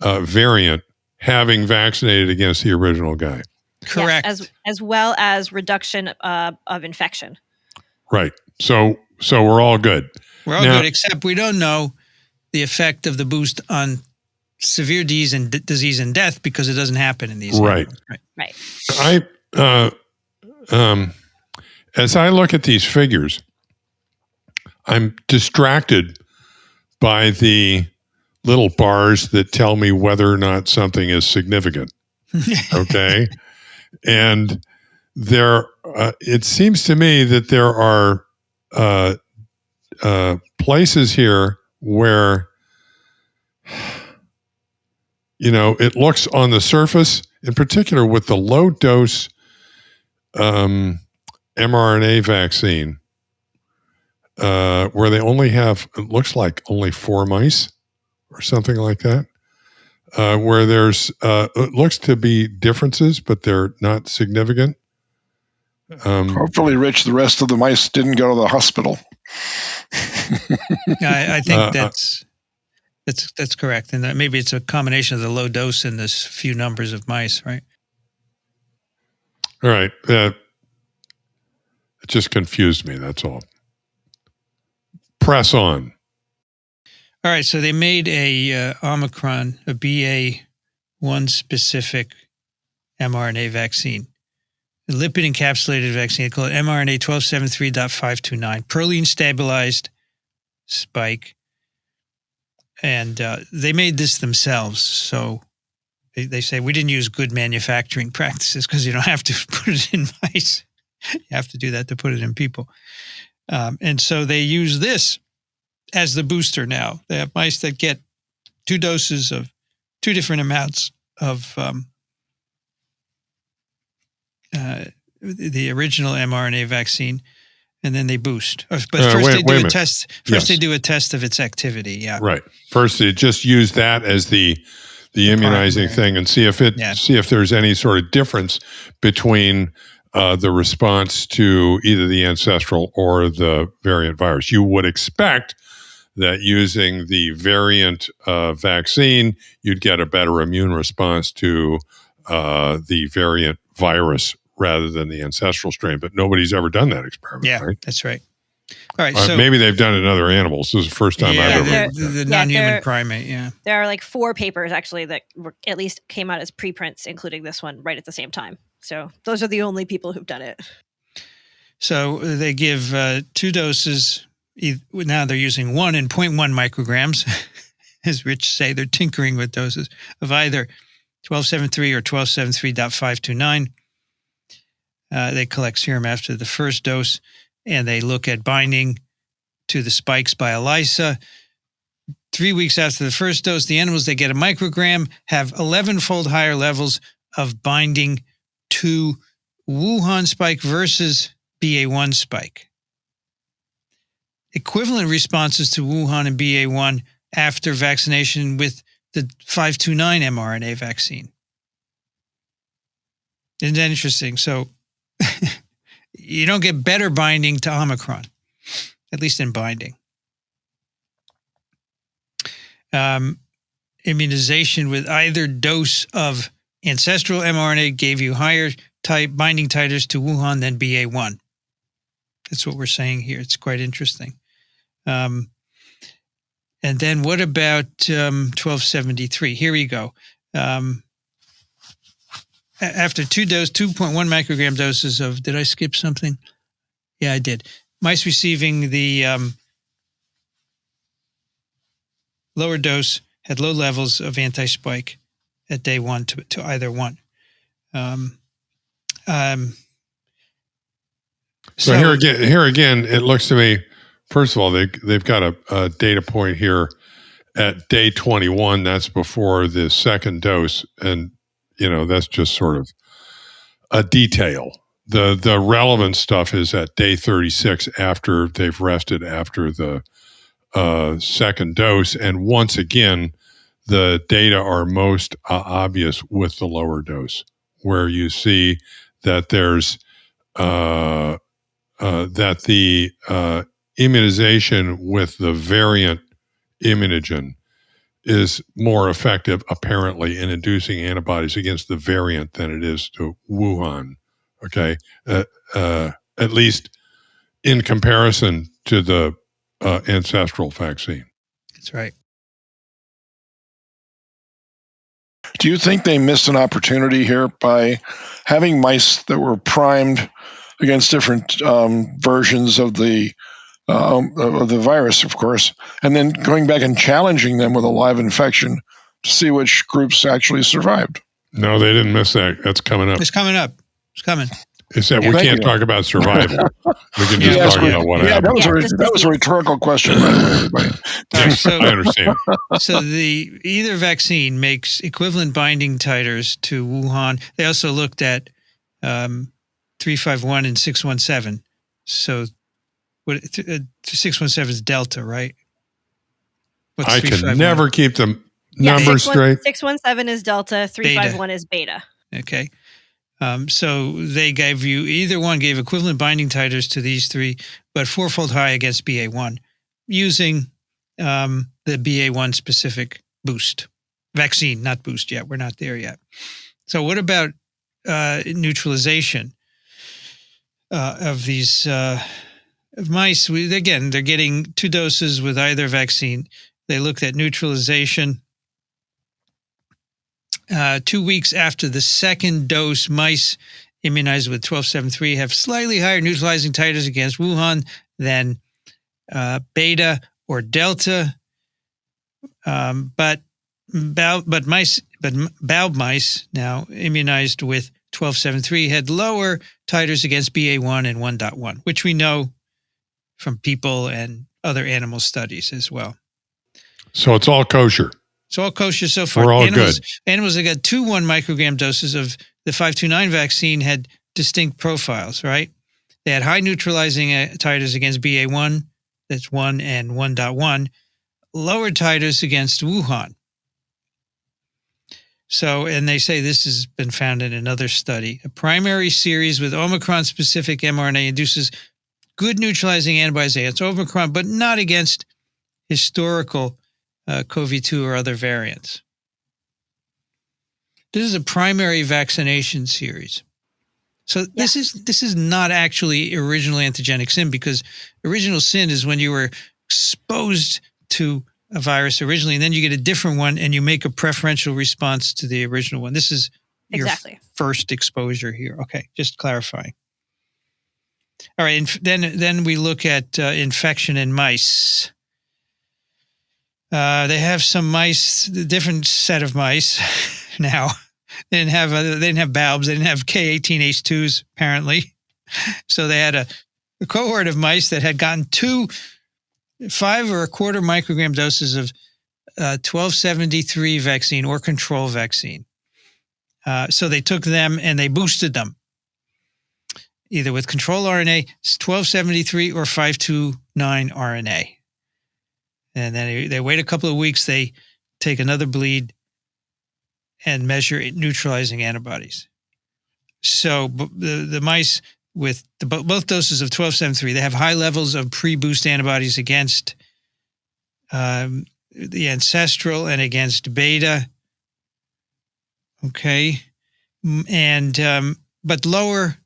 variant having vaccinated against the original guy. Correct. Yes, as well as reduction of infection. Right. So we're all good. We're all good, except we don't know the effect of the boost on severe disease and death because it doesn't happen in these animals. Right. As I look at these figures, I'm distracted by the little bars that tell me whether or not something is significant. Okay. And it seems to me that there are places here where, it looks on the surface, in particular with the low dose mRNA vaccine, where they only have, it looks like only 4 mice or something like that, where there's, it looks to be differences, but they're not significant. Hopefully, Rich, the rest of the mice didn't go to the hospital. I think that's correct. And maybe it's a combination of the low dose and this few numbers of mice, right? All right. It just confused me. That's all. Press on. All right. So they made a Omicron, a BA1 specific mRNA vaccine. A lipid encapsulated vaccine called mRNA 1273.529, proline stabilized spike. And they made this themselves. So they say we didn't use good manufacturing practices because you don't have to put it in mice. You have to do that to put it in people. And so they use this as the booster now. They have mice that get 2 doses of 2 different amounts of the original mRNA vaccine, and then they boost. But first they do a test. First they do a test of its activity. Yeah. Right. First they just use that as the immunizing thing and see if there's any sort of difference between the response to either the ancestral or the variant virus. You would expect that using the variant vaccine, you'd get a better immune response to the variant virus rather than the ancestral strain, but nobody's ever done that experiment. Yeah, right? That's right. All right, so maybe they've done it in other animals. This is the first time I've ever. The non-human primate. Yeah, there are like 4 papers actually that at least came out as preprints, including this one, right at the same time. So those are the only people who've done it. So they give 2 doses. Now they're using 1 and 0.1 micrograms. As Rich say, they're tinkering with doses of either 1273 or 1273.529. They collect serum after the first dose, and they look at binding to the spikes by ELISA. 3 weeks after the first dose, the animals that get a microgram have 11-fold higher levels of binding to Wuhan spike versus BA1 spike. Equivalent responses to Wuhan and BA1 after vaccination with the 529 mRNA vaccine. Isn't that interesting? So you don't get better binding to Omicron, at least in binding. Immunization with either dose of ancestral mRNA gave you higher binding titers to Wuhan than BA1. That's what we're saying here. It's quite interesting. And then what about 1273? Here we go. After 2.1 microgram doses of, did I skip something? Yeah, I did. Mice receiving the lower dose had low levels of anti-spike at day 1 to either one. So here again, it looks to me, first of all, they've got a data point here at day 21. That's before the second dose, and that's just sort of a detail. The relevant stuff is at day 36 after they've rested after the second dose, and once again, the data are most obvious with the lower dose, where you see that there's that the immunization with the variant immunogen is more effective, apparently, in inducing antibodies against the variant than it is to Wuhan. Okay, at least in comparison to the ancestral vaccine. That's right. Do you think they missed an opportunity here by having mice that were primed against different versions of the virus, of course, and then going back and challenging them with a live infection to see which groups actually survived? No, they didn't miss that. That's coming up. It's coming up. It's coming. It's that we can't talk about survival. We can just talk about what happened. That was a rhetorical question, by the way, everybody. Yes, I understand. So either vaccine makes equivalent binding titers to Wuhan. They also looked at 351 and 617. So 617 is Delta, right? What's I can never keep the numbers straight. 617 is Delta, 351 is Beta. Okay. So they gave you, either one gave equivalent binding titers to these three, but 4-fold high against BA1 using the BA1 specific boost vaccine, not boost yet. We're not there yet. So what about neutralization of these mice? Again, they're getting 2 doses with either vaccine. They looked at neutralization. 2 weeks after the second dose, mice immunized with 1273 have slightly higher neutralizing titers against Wuhan than Beta or Delta. But Baub mice now immunized with 1273 had lower titers against BA1 and 1.1, which we know from people and other animal studies as well. So it's all kosher. It's all kosher so far. We're all good. Animals that got 2 1 microgram doses of the 529 vaccine had distinct profiles, right? They had high neutralizing titers against BA1, that's 1 and 1.1, lower titers against Wuhan. So, and they say this has been found in another study. A primary series with Omicron-specific mRNA induces good neutralizing antibodies against Omicron, but not against historical CoV-2 or other variants. This is a primary vaccination series. So this is not actually original antigenic sin, because original sin is when you were exposed to a virus originally, and then you get a different one and you make a preferential response to the original one. This is your first exposure here. Okay, just clarifying. All right, then we look at infection in mice. They have some mice, a different set of mice now. They didn't have BALBs. They didn't have K18H2s, apparently. So they had a cohort of mice that had gotten 5 or a quarter microgram doses of 1273 vaccine or control vaccine. So they took them and they boosted them, either with control RNA, 1273 or 529 RNA. And then they wait a couple of weeks. They take another bleed and measure neutralizing antibodies. So the mice with both doses of 1273, they have high levels of pre-boost antibodies against the ancestral and against beta. Okay. And but lower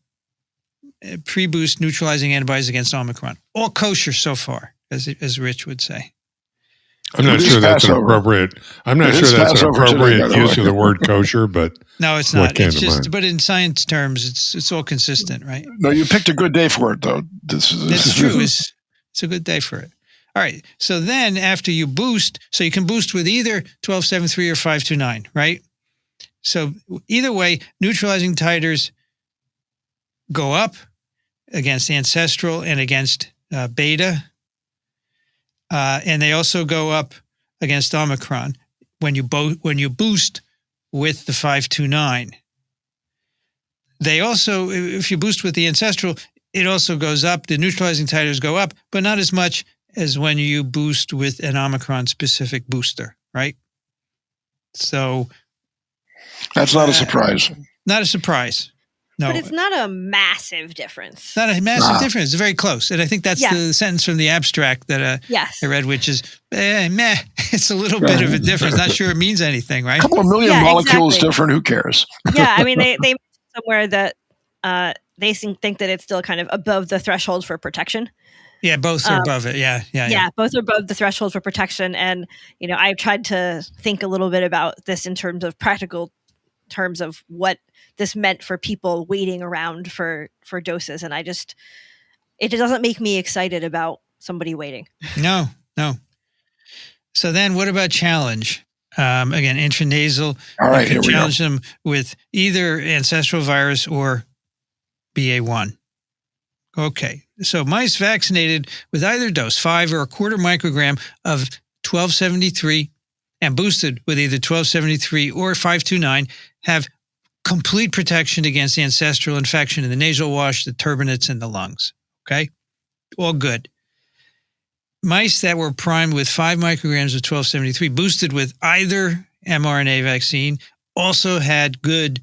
pre-boost neutralizing antibodies against Omicron. All kosher so far, as Rich would say. I'm not sure that's an appropriate. I'm not sure that's an appropriate use of the word kosher, but no, it's not. It's just, but in science terms, it's all consistent, right? No, you picked a good day for it, though. That's true. It's a good day for it. All right. So then, after you boost, so you can boost with either 1273 or 529, right? So either way, neutralizing titers go up against ancestral and against beta. And they also go up against Omicron when you boost with the 529. They also, if you boost with the ancestral, it also goes up. The neutralizing titers go up, but not as much as when you boost with an Omicron-specific booster, right? So that's not a surprise. Not a surprise. No. But it's not a massive difference. Not a massive difference. It's very close. And I think that's the sentence from the abstract that I read, which is, meh, it's a little bit of a difference. Not sure it means anything, right? A couple of million molecules different. Who cares? Yeah, I mean, they somewhere that they think that it's still kind of above the threshold for protection. Yeah, both are above it. Yeah, both are above the threshold for protection. And, I've tried to think a little bit about this in terms of practical terms of what this meant for people waiting around for doses. And it just doesn't make me excited about somebody waiting. No. So then what about challenge? Again, intranasal. All right, you can challenge them with either ancestral virus or BA1. Okay. So mice vaccinated with either dose, 5 or a quarter microgram of 1273 and boosted with either 1273 or 529 have complete protection against ancestral infection in the nasal wash, the turbinates, and the lungs. Okay? All good. Mice that were primed with 5 micrograms of 1273 boosted with either mRNA vaccine also had good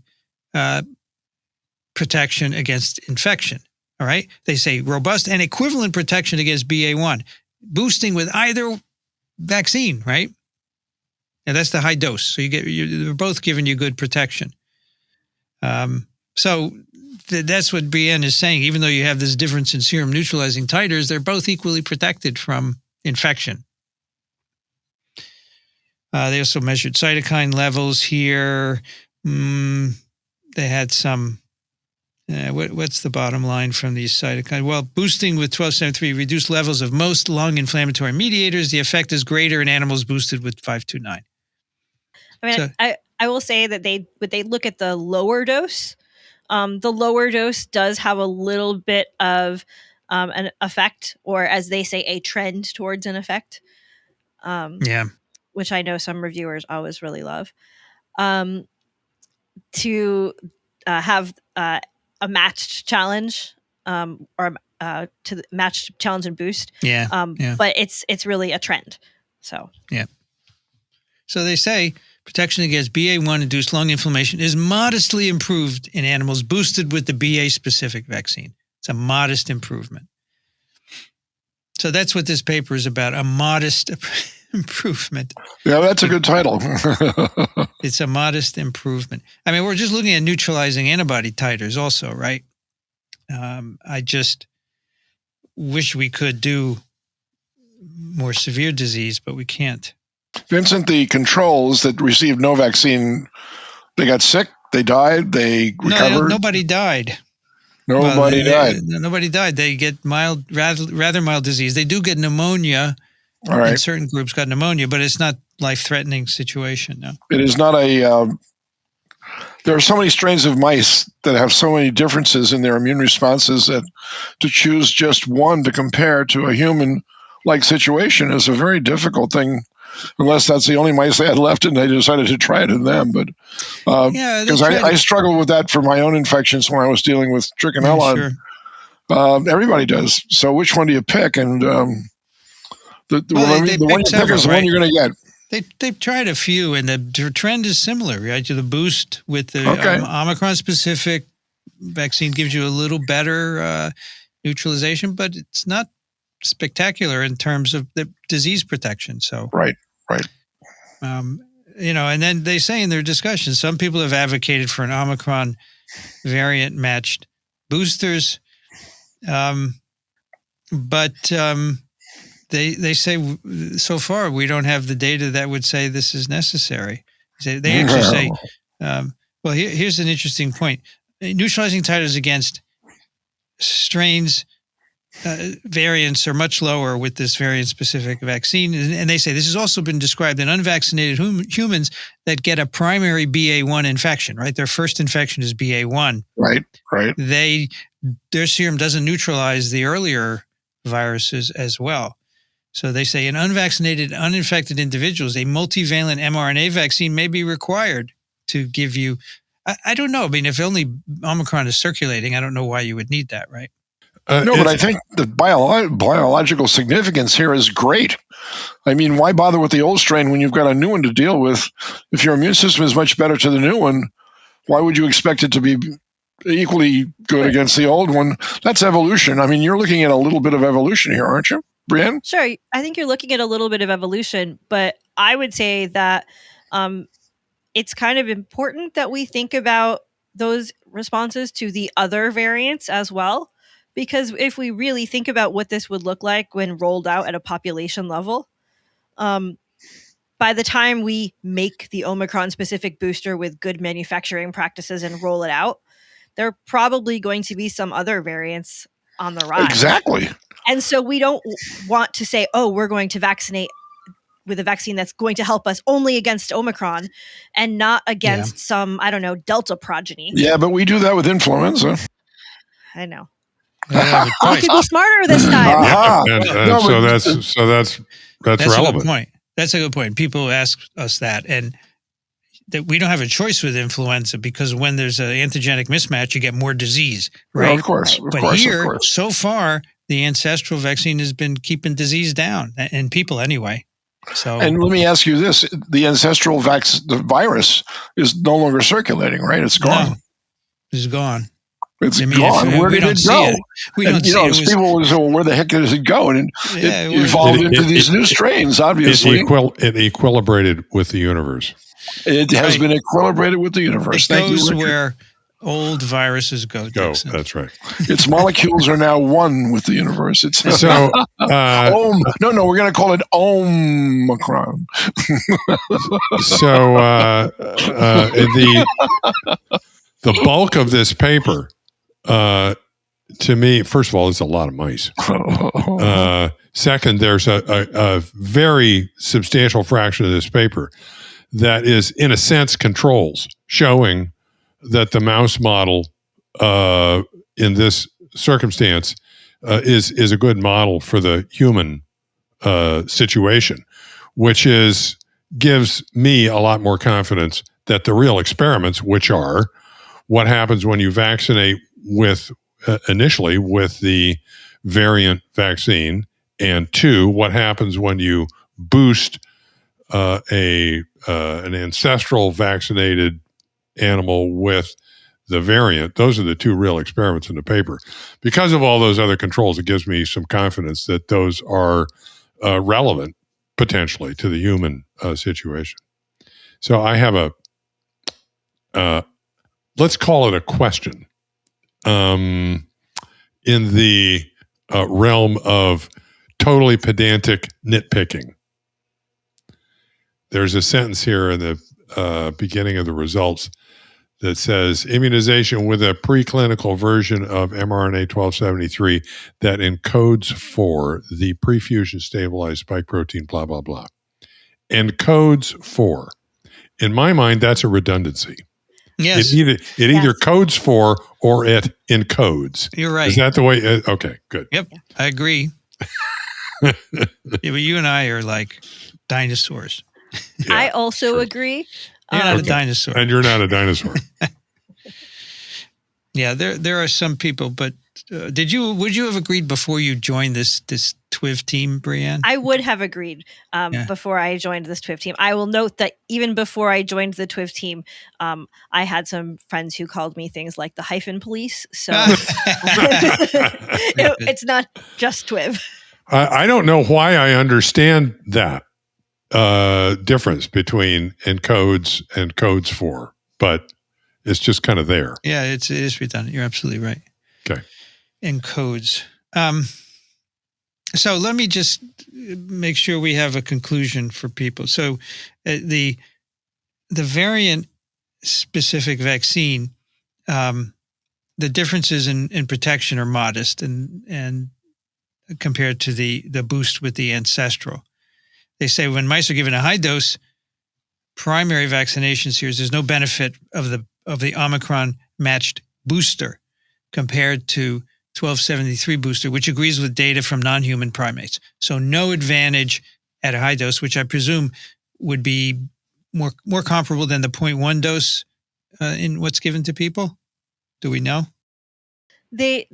protection against infection. All right? They say robust and equivalent protection against BA1. Boosting with either vaccine, right? And that's the high dose. So they're both giving you good protection. So that's what Brienne is saying. Even though you have this difference in serum neutralizing titers, they're both equally protected from infection. They also measured cytokine levels here. They had some, what's the bottom line from these cytokines? Well, boosting with 1273 reduced levels of most lung inflammatory mediators. The effect is greater in animals boosted with 529. I mean, I will say that they look at the lower dose. The lower dose does have a little bit of an effect, or as they say, a trend towards an effect. Which I know some reviewers always really love. To have a matched challenge, or to the matched challenge and boost. But it's really a trend. So So they say protection against BA1-induced lung inflammation is modestly improved in animals boosted with the BA-specific vaccine. It's a modest improvement. So that's what this paper is about, a modest improvement. Yeah, that's a good title. It's a modest improvement. I mean, we're just looking at neutralizing antibody titers also, right? I just wish we could do more severe disease, but we can't. Vincent, the controls that received no vaccine, they got sick, they died, they recovered? No, nobody died. Nobody died. Nobody died. They get rather mild disease. They do get pneumonia. All right. And certain groups got pneumonia, but it's not life-threatening situation. No. It is not a. There are so many strains of mice that have so many differences in their immune responses that to choose just one to compare to a human-like situation is a very difficult thing, unless that's the only mice they had left and they decided to try it in them. But because I struggled with that for my own infections when I was dealing with trichinella. Sure. Everybody does. So which one do you pick? And the one you pick is the one you're going to get. They've tried a few, and the trend is similar, right? To the boost with the Omicron-specific vaccine gives you a little better neutralization, but it's not spectacular in terms of the disease protection. So right. And then they say in their discussions, some people have advocated for an Omicron variant-matched boosters, but they say so far we don't have the data that would say this is necessary. They actually say, well, here's an interesting point. Neutralizing titers against strains, variants are much lower with this variant-specific vaccine. And they say this has also been described in unvaccinated humans that get a primary BA1 infection, right? Their first infection is BA1. Right. Their serum doesn't neutralize the earlier viruses as well. So they say in unvaccinated, uninfected individuals, a multivalent mRNA vaccine may be required to give you, I don't know. I mean, if only Omicron is circulating, I don't know why you would need that, right? But I think the biological significance here is great. I mean, why bother with the old strain when you've got a new one to deal with? If your immune system is much better to the new one, why would you expect it to be equally good against the old one? That's evolution. I mean, you're looking at a little bit of evolution here, aren't you, Brienne? Sure. I think you're looking at a little bit of evolution, but I would say that it's kind of important that we think about those responses to the other variants as well. Because if we really think about what this would look like when rolled out at a population level, by the time we make the Omicron-specific booster with good manufacturing practices and roll it out, there are probably going to be some other variants on the rise. Exactly. And so we don't want to say, oh, we're going to vaccinate with a vaccine that's going to help us only against Omicron and not against some, I don't know, Delta progeny. Yeah, but we do that with influenza. I know. We could be smarter this time. So that's relevant. A good point. That's a good point. People ask us that, and that we don't have a choice with influenza because when there's an antigenic mismatch, you get more disease, right? Well, of course. So far, the ancestral vaccine has been keeping disease down in people anyway. So, and let me ask you this: the ancestral the virus is no longer circulating, right? It's gone. No, it's gone. It's gone. Where did it go? We don't see it. People say, well, where the heck did it go? And it evolved into these new strains, obviously. It equilibrated with the universe. It has been equilibrated with the universe. It goes where old viruses go. Dixon. That's right. Its molecules are now one with the universe. It's so No, we're going to call it Omicron. So the bulk of this paper, to me, first of all, it's a lot of mice. Second, there's a very substantial fraction of this paper that is, in a sense, controls, showing that the mouse model in this circumstance is a good model for the human situation, which gives me a lot more confidence that the real experiments, which are what happens when you vaccinate initially with the variant vaccine, and two, what happens when you boost an ancestral vaccinated animal with the variant. Those are the two real experiments in the paper. Because of all those other controls, it gives me some confidence that those are relevant potentially to the human situation. So I have let's call it a question in the realm of totally pedantic nitpicking. There's a sentence here in the beginning of the results that says immunization with a preclinical version of mRNA 1273 that encodes for the prefusion stabilized spike protein, blah, blah, blah. Encodes for. In my mind, that's a redundancy. Yes, It either codes for or it encodes. you're right. Is that the way? Okay, good. Yep, I agree. Yeah, but you and I are like dinosaurs. Yeah, I also true. agree. You're not a dinosaur. And you're not a dinosaur. Yeah, there are some people, but would you have agreed before you joined this TWiV team, Brianne? I would have agreed before I joined this TWiV team. I will note that even before I joined the TWiV team, I had some friends who called me things like the hyphen police. So it's not just TWiV. I don't know why I understand that difference between encodes and codes for, but it's just kind of there. Yeah, it is redundant. You're absolutely right. Okay. Encodes. So let me just make sure we have a conclusion for people. So the variant specific vaccine, the differences in protection are modest and compared to the boost with the ancestral. They say when mice are given a high dose primary vaccination series, there's no benefit of the Omicron matched booster compared to 1273 booster, which agrees with data from non-human primates. So no advantage at a high dose, which I presume would be more comparable than the 0.1 dose in what's given to people. Do we know? They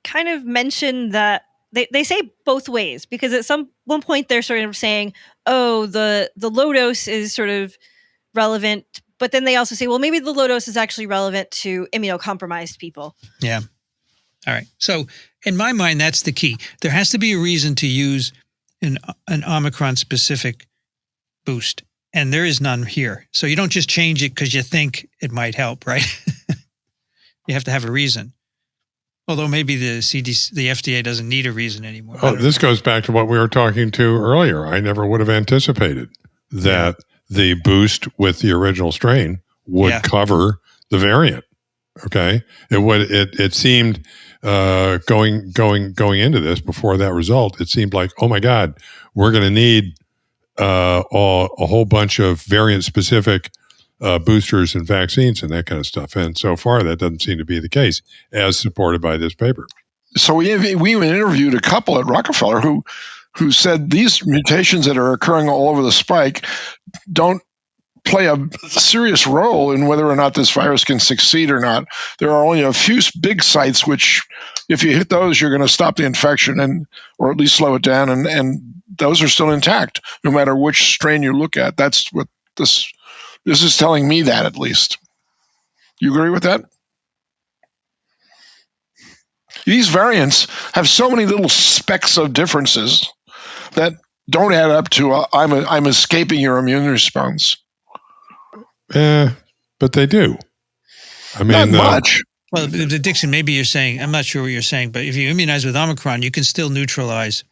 kind of mention that they say both ways, because at one point they're sort of saying, oh, the low dose is sort of relevant, but then they also say, well, maybe the low dose is actually relevant to immunocompromised people. Yeah. All right. So in my mind, that's the key. There has to be a reason to use an Omicron specific boost, and there is none here. So you don't just change it because you think it might help, right? You have to have a reason. Although maybe the FDA doesn't need a reason anymore. Oh, this goes back to what we were talking to earlier. I never would have anticipated that the boost with the original strain would cover the variant. Okay, it seemed going into this before that result, it seemed like, oh my God, we're going to need a whole bunch of variant specific boosters and vaccines and that kind of stuff. And so far, that doesn't seem to be the case, as supported by this paper. So we interviewed a couple at Rockefeller who said these mutations that are occurring all over the spike don't play a serious role in whether or not this virus can succeed or not. There are only a few big sites which, if you hit those, you're going to stop the infection or at least slow it down, and those are still intact no matter which strain you look at. That's what this is telling me, that at least. You agree with that? These variants have so many little specks of differences that don't add up to I'm escaping your immune response. But they do. I mean, not much. Well, Dixon, maybe you're saying, I'm not sure what you're saying, but if you immunize with Omicron, you can still neutralize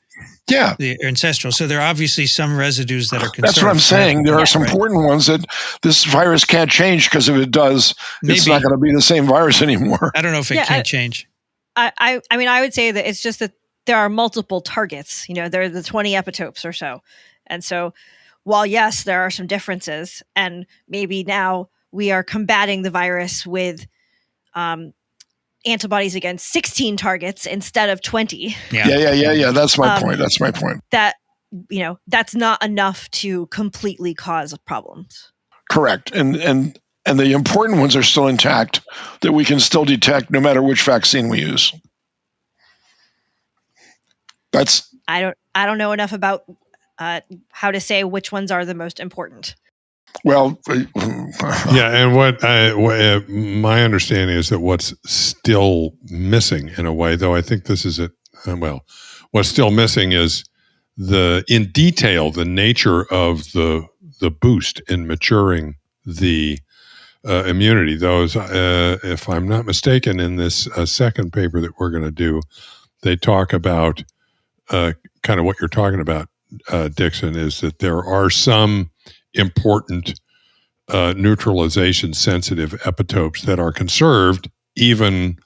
the ancestral. So there are obviously some residues that are conserved. That's what I'm saying. There are some important ones that this virus can't change, because if it does, it's not going to be the same virus anymore. I don't know if it can't change. I mean, I would say that it's just that there are multiple targets. You know, there are the 20 epitopes or so. And so while, yes, there are some differences, and maybe now we are combating the virus with antibodies against 16 targets instead of 20. Yeah. That's my point. That, that's not enough to completely cause problems. Correct. And the important ones are still intact, that we can still detect no matter which vaccine we use. I don't know enough about how to say which ones are the most important. Well, and what my understanding is that what's still missing, in a way, though I think this is it. What's still missing is in detail the nature of the boost in maturing the immunity. Those, if I'm not mistaken, in this second paper that we're going to do, they talk about kind of what you're talking about, Dixon, is that there are some important neutralization sensitive epitopes that are conserved even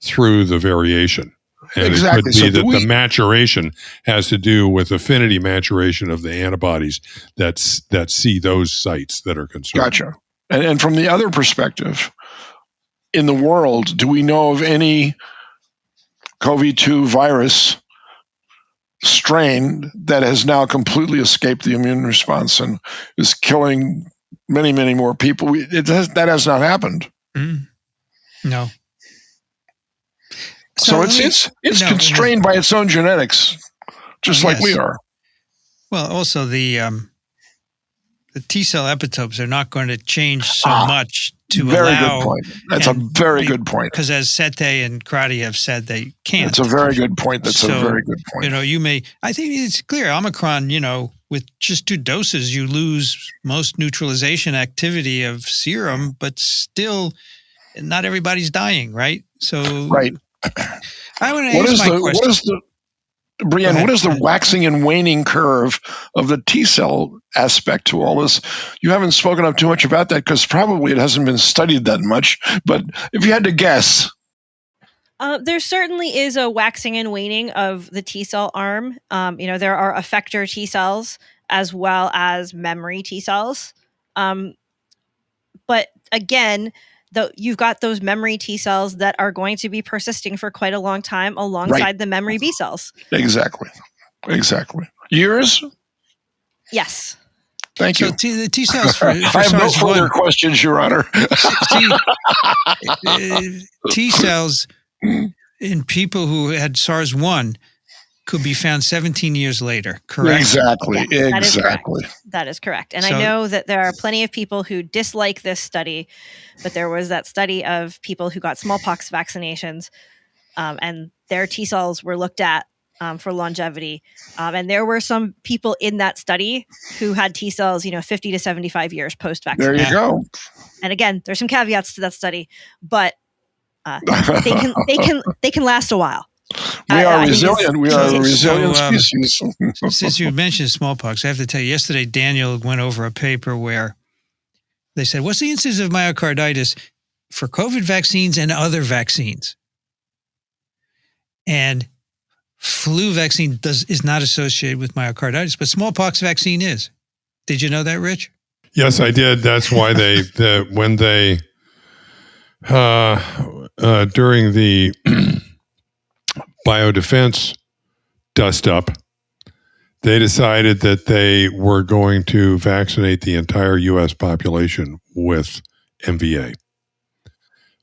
through the variation. And Exactly. it could So be that we- the maturation has to do with affinity maturation of the antibodies that see those sites that are conserved. Gotcha. And from the other perspective, in the world, do we know of any COVID-2 virus strain that has now completely escaped the immune response and is killing many, many more people? That has not happened. No. So it's constrained by its own genetics, just like we are. Well, also the T cell epitopes are not going to change so much to very allow. Good point. That's a very good point. Because as Sete and Crotty have said, they can't. That's a very good point. That's a very good point. I think it's clear Omicron, with just 2 doses, you lose most neutralization activity of serum, but still not everybody's dying, right? So right. I want to ask my question. Brienne, what is the waxing and waning curve of the T cell aspect to all this? You haven't spoken up too much about that because probably it hasn't been studied that much. But if you had to guess. There certainly is a waxing and waning of the T cell arm. There are effector T cells as well as memory T cells. But again, you've got those memory T cells that are going to be persisting for quite a long time alongside the memory B cells. Exactly. Years? Yes. Thank you. So the T cells for I have no SARS-1. further questions, Your Honor. T cells in people who had SARS-1 could be found 17 years later, correct? Exactly. Yes, exactly. That is correct. And I know that there are plenty of people who dislike this study, but there was that study of people who got smallpox vaccinations, and their T cells were looked at for longevity. And there were some people in that study who had T cells, 50 to 75 years post-vaccination. There you go. And again, there's some caveats to that study, but they can last a while. We are resilient. We are a resilient species. Since you mentioned smallpox, I have to tell you, yesterday Daniel went over a paper where they said, what's the incidence of myocarditis for COVID vaccines and other vaccines? And flu vaccine is not associated with myocarditis, but smallpox vaccine is. Did you know that, Rich? Yes, I did. That's why when they during the biodefense dust up, they decided that they were going to vaccinate the entire U.S. population with MVA.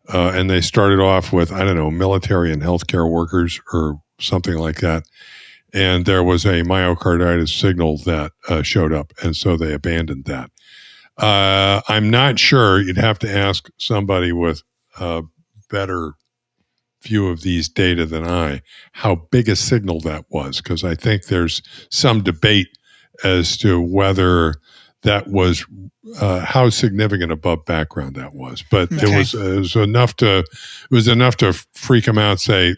And they started off with, military and healthcare workers or something like that. And there was a myocarditis signal that showed up. And so they abandoned that. I'm not sure. You'd have to ask somebody with a better view of these data than I, how big a signal that was, because I think there's some debate as to whether that was how significant above background that was. But it was enough to freak them out. Say,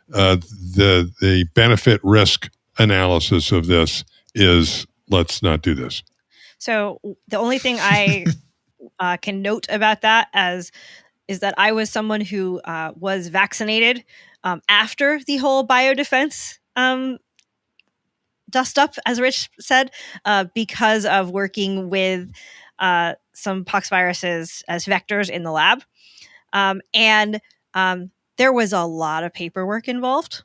the benefit risk analysis of this is let's not do this. So the only thing I can note about that is that I was someone who was vaccinated after the whole biodefense dust up, as Rich said, because of working with some pox viruses as vectors in the lab. And there was a lot of paperwork involved.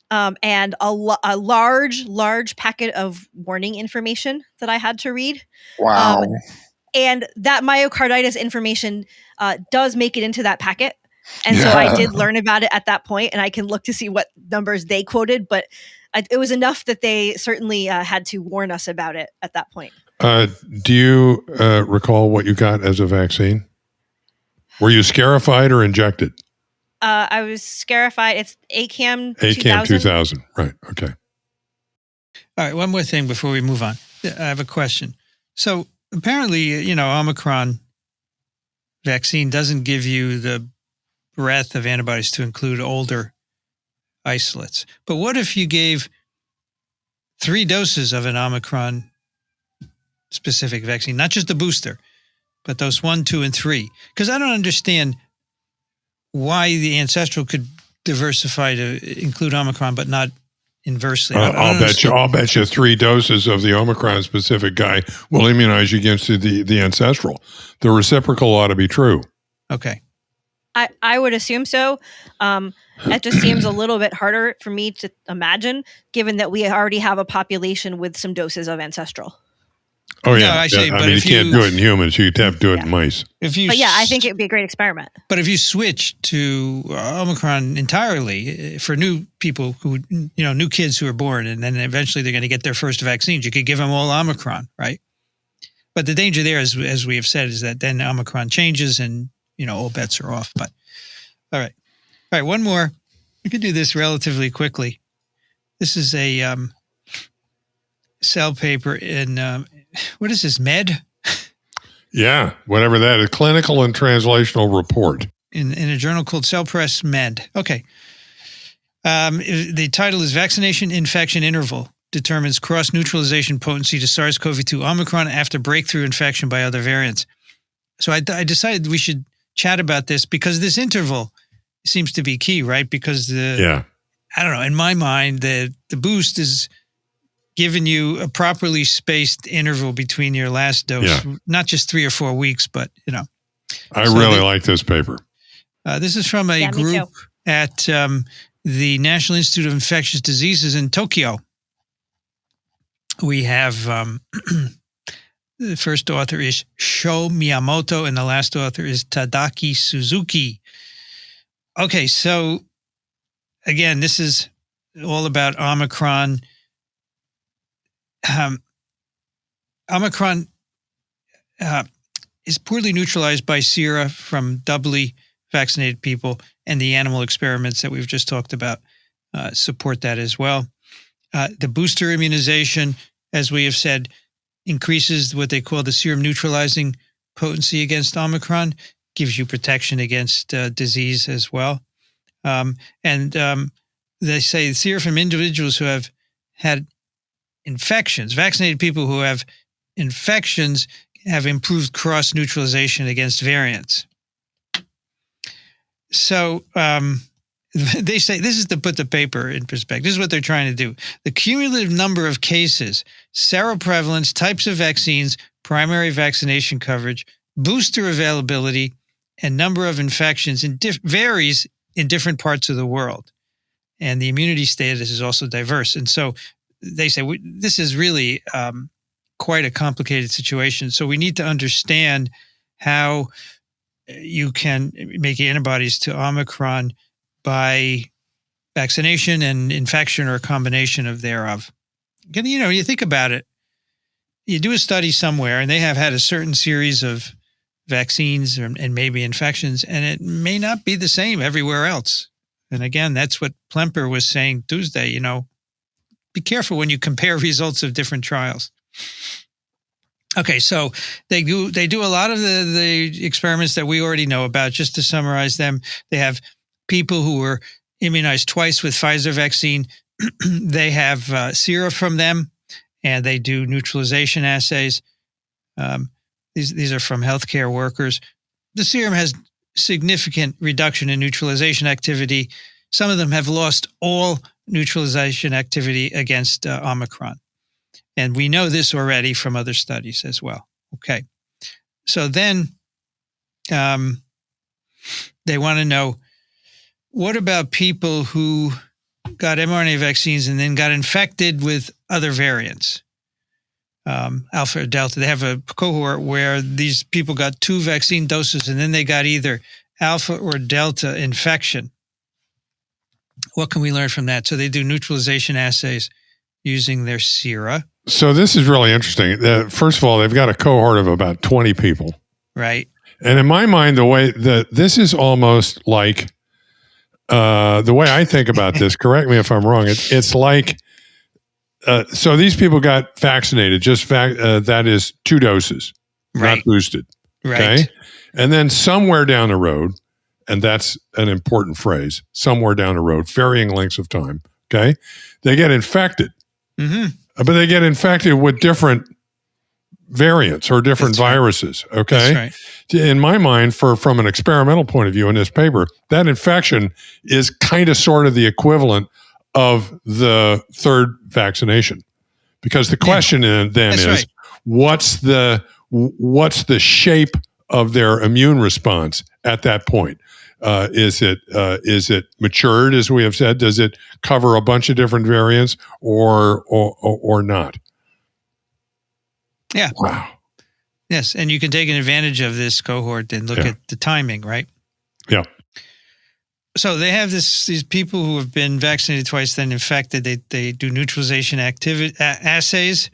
And a large packet of warning information that I had to read. Wow. And that myocarditis information does make it into that packet. And so I did learn about it at that point, and I can look to see what numbers they quoted, but it was enough that they certainly had to warn us about it at that point. Do you recall what you got as a vaccine? Were you scarified or injected? I was scarified. It's ACAM 2000. 2000. Right. Okay. All right. One more thing before we move on. I have a question. So apparently, Omicron vaccine doesn't give you the breadth of antibodies to include older isolates. But what if you gave 3 doses of an Omicron specific vaccine, not just a booster, but dose 1, 2, and 3. Because I don't understand why the ancestral could diversify to include Omicron, but not inversely. I'll bet you 3 doses of the Omicron specific guy will immunize you against the ancestral. The reciprocal ought to be true. Okay. I would assume so. It just seems a little bit harder for me to imagine, given that we already have a population with some doses of ancestral. Oh, yeah. No, I see, but mean, you if can't do it in humans. You'd have to do it in mice. But yeah, I think it would be a great experiment. But if you switch to Omicron entirely for new people who, new kids who are born, and then eventually they're going to get their first vaccines, you could give them all Omicron, right? But the danger there, as we have said, is that then Omicron changes and, all bets are off. But all right, one more. We could do this relatively quickly. This is a Cell paper in, what is this, Med? Yeah, whatever that is, clinical and translational report. In a journal called Cell Press Med. Okay. The title is Vaccination Infection Interval Determines Cross-Neutralization Potency to SARS-CoV-2 Omicron After Breakthrough Infection by Other Variants. So I decided we should chat about this because this interval seems to be key, right? Because I don't know, in my mind, the boost is giving you a properly spaced interval between your last dose, not just 3 or 4 weeks, but, I really like this paper. This is from a group at the National Institute of Infectious Diseases in Tokyo. We have the first author is Sho Miyamoto, and the last author is Tadaki Suzuki. Okay, so again, this is all about Omicron. Omicron is poorly neutralized by sera from doubly vaccinated people, and the animal experiments that we've just talked about support that as well. The booster immunization, as we have said, increases what they call the serum neutralizing potency against Omicron, gives you protection against disease as well. And they say the sera from individuals who have had infections, vaccinated people who have infections, have improved cross-neutralization against variants. So they say, this is to put the paper in perspective. This is what they're trying to do. The cumulative number of cases, seroprevalence, types of vaccines, primary vaccination coverage, booster availability, and number of infections varies in different parts of the world. And the immunity status is also diverse. And so they say, this is really quite a complicated situation. So we need to understand how you can make antibodies to Omicron by vaccination and infection or a combination of thereof. You think about it, you do a study somewhere and they have had a certain series of vaccines and maybe infections, and it may not be the same everywhere else. And again, that's what Plemper was saying Tuesday, be careful when you compare results of different trials. Okay, so they do a lot of the experiments that we already know about. Just to summarize them, they have people who were immunized twice with Pfizer vaccine. They have sera from them, and they do neutralization assays. These are from healthcare workers. The serum has significant reduction in neutralization activity. Some of them have lost all neutralization activity against Omicron. And we know this already from other studies as well. Okay. So then they want to know, what about people who got mRNA vaccines and then got infected with other variants, Alpha or Delta? They have a cohort where these people got 2 vaccine doses and then they got either Alpha or Delta infection. What can we learn from that? So they do neutralization assays using their sera. So this is really interesting. First of all, they've got a cohort of about 20 people. Right. And in my mind, the way that this is almost like the way I think about this, correct me if I'm wrong, it's like, so these people got vaccinated, that is 2 doses, not boosted. Right. Okay. And then somewhere down the road, and that's an important phrase, somewhere down the road, varying lengths of time, okay, they get infected. Mm-hmm. But they get infected with different variants or different That's right. viruses. Okay. That's right. In my mind, from an experimental point of view in this paper, that infection is kind of sort of the equivalent of the third vaccination. Because the question then That's is, right. what's the shape of their immune response at that point? Is it matured, as we have said? Does it cover a bunch of different variants, or not? Yeah. Wow. Yes, and you can take an advantage of this cohort and look at the timing, right? Yeah. So they have these people who have been vaccinated twice, then infected. They do neutralization assays.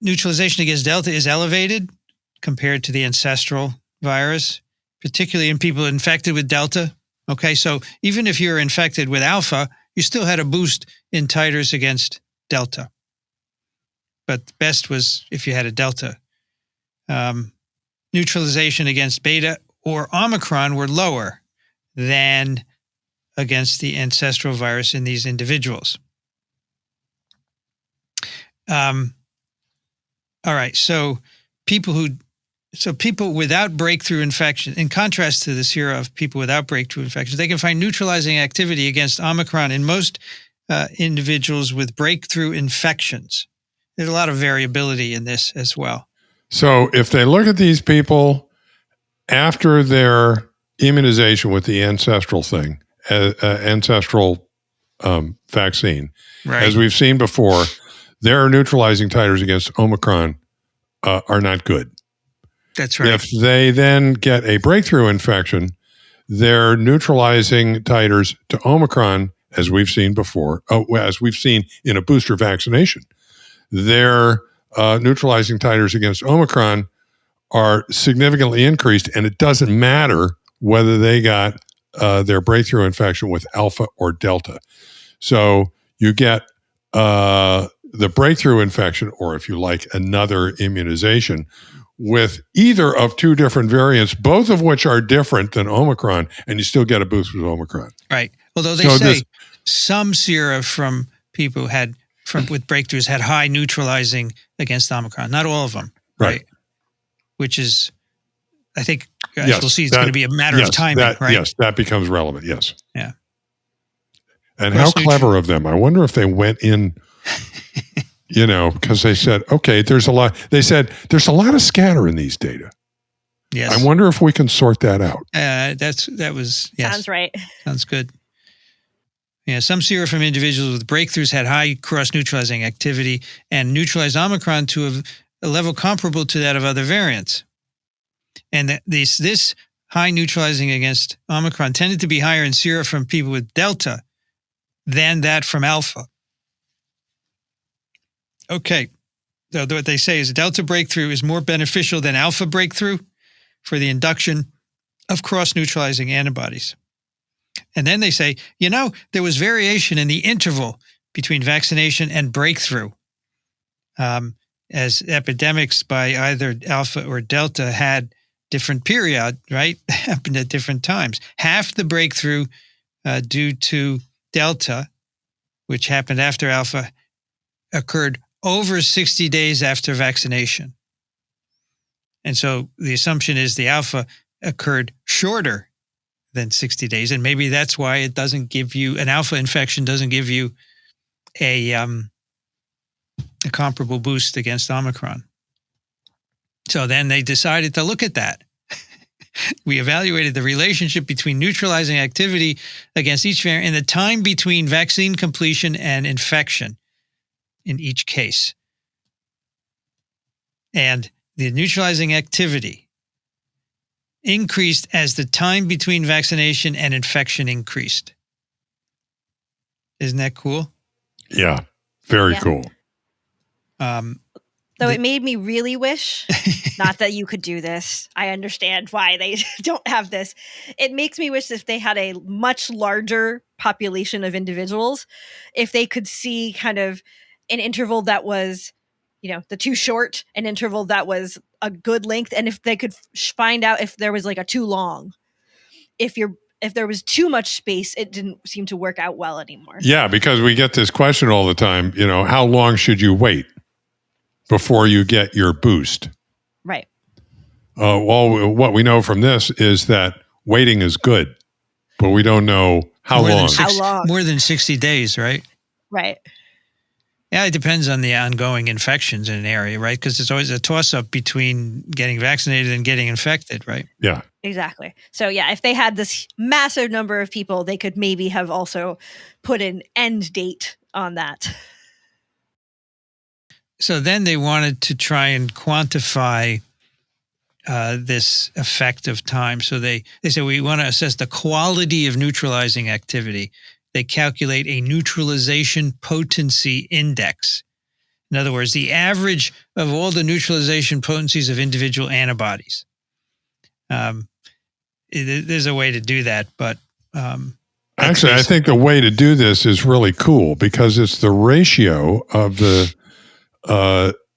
Neutralization against Delta is elevated compared to the ancestral virus, particularly in people infected with Delta. Okay, so even if you're infected with Alpha, you still had a boost in titers against Delta. But the best was if you had a Delta. Neutralization against Beta or Omicron were lower than against the ancestral virus in these individuals. All right, so people without breakthrough infection, in contrast to this here of people without breakthrough infections, they can find neutralizing activity against Omicron in most individuals with breakthrough infections. There's a lot of variability in this as well. So if they look at these people after their immunization with the ancestral thing, ancestral vaccine, Right. as we've seen before, their neutralizing titers against Omicron are not good. That's right. If they then get a breakthrough infection, their neutralizing titers to Omicron, as we've seen before, as we've seen in a booster vaccination, their neutralizing titers against Omicron are significantly increased, and it doesn't matter whether they got their breakthrough infection with Alpha or Delta. So you get the breakthrough infection, or if you like, another immunization with either of two different variants, both of which are different than Omicron, and you still get a boost with Omicron. Right. Although they say some sera from people with breakthroughs had high neutralizing against Omicron. Not all of them. Right. Which is, I think, as we'll see, it's going to be a matter of timing, right? Yes, that becomes relevant, yes. Yeah. And how clever of them. I wonder if they went in, because they said, okay, they said, there's a lot of scatter in these data. Yes. I wonder if we can sort that out. That was, yes. Sounds right. Sounds good. Yeah, some sera from individuals with breakthroughs had high cross-neutralizing activity and neutralized Omicron to a level comparable to that of other variants. And this high neutralizing against Omicron tended to be higher in sera from people with Delta than that from Alpha. Okay. So what they say is Delta breakthrough is more beneficial than Alpha breakthrough for the induction of cross-neutralizing antibodies. And then they say, there was variation in the interval between vaccination and breakthrough, as epidemics by either Alpha or Delta had different period, right? Happened at different times. Half the breakthrough due to Delta, which happened after Alpha, occurred over 60 days after vaccination. And so the assumption is the Alpha occurred shorter than 60 days. And maybe that's why it doesn't give you, an Alpha infection doesn't give you a comparable boost against Omicron. So then they decided to look at that. We evaluated the relationship between neutralizing activity against each variant and the time between vaccine completion and infection in each case. And the neutralizing activity increased as the time between vaccination and infection increased. Isn't that cool? Yeah, very cool. Though it made me really wish, not that you could do this. I understand why they don't have this. It makes me wish if they had a much larger population of individuals, if they could see kind of an interval that was, the too short, an interval that was a good length, and if they could find out if there was like a too long. If there was too much space, it didn't seem to work out well anymore. Yeah, because we get this question all the time, how long should you wait? before you get your boost. Right. Well, what we know from this is that waiting is good, but we don't know how long. How long? More than 60 days, right? Right. Yeah, it depends on the ongoing infections in an area, right? Because it's always a toss-up between getting vaccinated and getting infected, right? Yeah. Exactly. So yeah, if they had this massive number of people, they could maybe have also put an end date on that. So then they wanted to try and quantify this effect of time. So they said, we want to assess the quality of neutralizing activity. They calculate a neutralization potency index. In other words, the average of all the neutralization potencies of individual antibodies. There's a way to do that, but actually, I think the way to do this is really cool because it's the ratio of the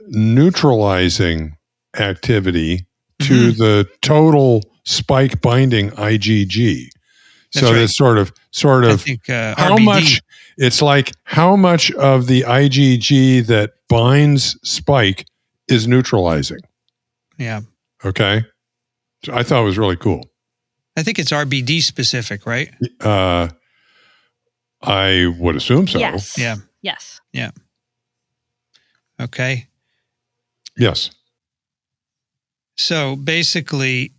neutralizing activity to the total spike binding IgG. That's so right. it's sort of I think, how RBD. much. It's like how much of the IgG that binds spike is neutralizing. Yeah. Okay, so I thought it was really cool. I think it's RBD specific, right? I would assume so. Yes. Yeah. Yes. Yeah. Okay. Yes. So basically,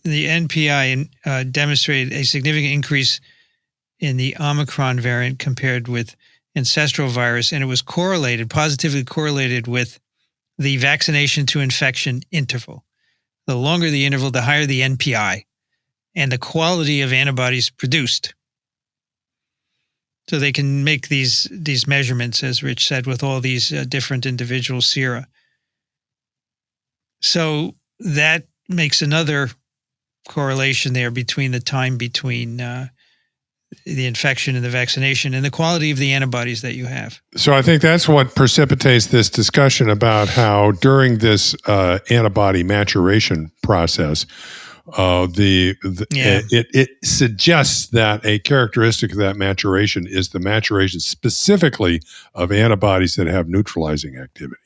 the NPI demonstrated a significant increase in the Omicron variant compared with ancestral virus, and it was positively correlated with the vaccination to infection interval. The longer the interval, the higher the NPI and the quality of antibodies produced. So they can make these measurements, as Rich said, with all these different individual sera. So that makes another correlation there between the time between the infection and the vaccination and the quality of the antibodies that you have. So I think that's what precipitates this discussion about how during this antibody maturation process, it suggests that a characteristic of that maturation is the maturation specifically of antibodies that have neutralizing activity.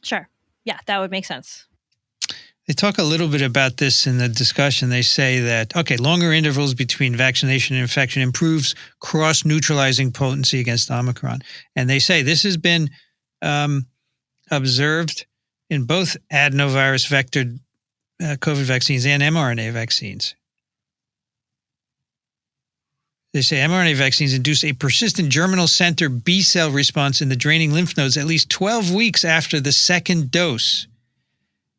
Sure. Yeah, that would make sense. They talk a little bit about this in the discussion. They say that, okay, longer intervals between vaccination and infection improves cross-neutralizing potency against Omicron. And they say this has been observed in both adenovirus vectored COVID vaccines and mRNA vaccines. They say mRNA vaccines induce a persistent germinal center B cell response in the draining lymph nodes at least 12 weeks after the second dose,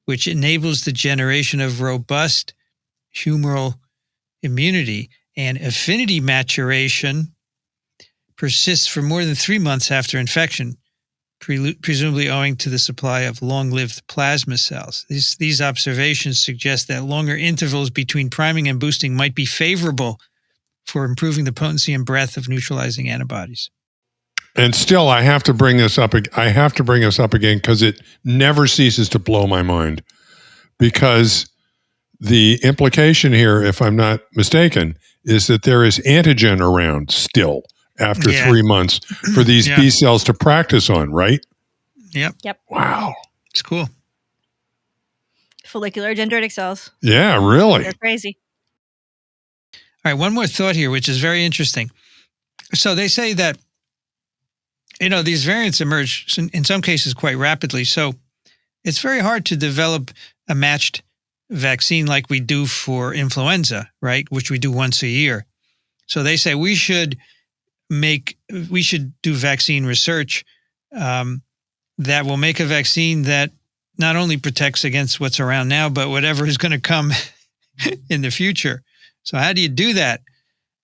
which enables the generation of robust humoral immunity, and affinity maturation persists for more than 3 months after infection, presumably owing to the supply of long-lived plasma cells. These observations suggest that longer intervals between priming and boosting might be favorable for improving the potency and breadth of neutralizing antibodies. And still, I have to bring this up. I have to bring this up again because it never ceases to blow my mind. Because the implication here, if I'm not mistaken, is that there is antigen around still after 3 months for these B cells to practice on, right? Yep. Wow. It's cool. Follicular dendritic cells. Yeah, really. They're crazy. All right, one more thought here, which is very interesting. So they say that, these variants emerge in some cases quite rapidly. So it's very hard to develop a matched vaccine like we do for influenza, right? Which we do once a year. So they say we should do vaccine research that will make a vaccine that not only protects against what's around now, but whatever is going to come in the future. So how do you do that?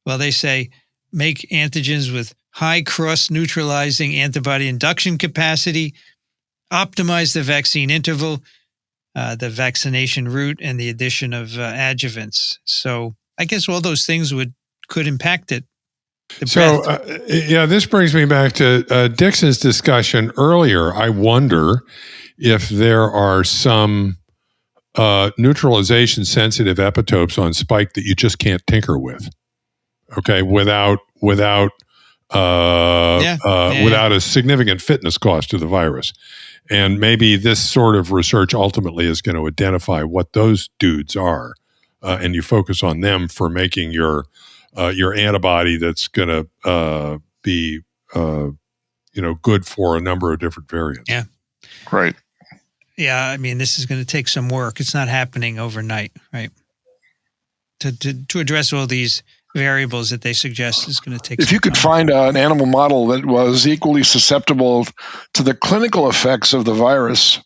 Well, they say make antigens with high cross-neutralizing antibody induction capacity, optimize the vaccine interval, the vaccination route, and the addition of adjuvants. So I guess all those things could impact it. This brings me back to Dixon's discussion earlier. I wonder if there are some neutralization sensitive epitopes on spike that you just can't tinker with. Okay, without without a significant fitness cost to the virus. And maybe this sort of research ultimately is going to identify what those dudes are, and you focus on them for making your antibody that's going to be good for a number of different variants. Yeah. Right. Yeah, I mean, this is going to take some work. It's not happening overnight, right? To address all these variables that they suggest is going to take. If you could find an animal model that was equally susceptible to the clinical effects of the virus,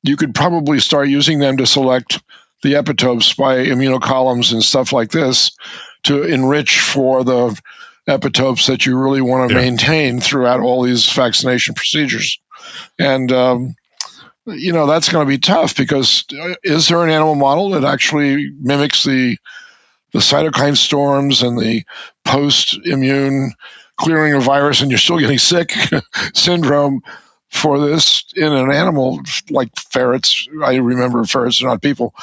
you could probably start using them to select the epitopes by immunocolumns and stuff like this to enrich for the epitopes that you really want to maintain throughout all these vaccination procedures. And, that's going to be tough because is there an animal model that actually mimics the cytokine storms and the post-immune clearing of virus and you're still getting sick syndrome for this in an animal like ferrets? I remember ferrets are not people.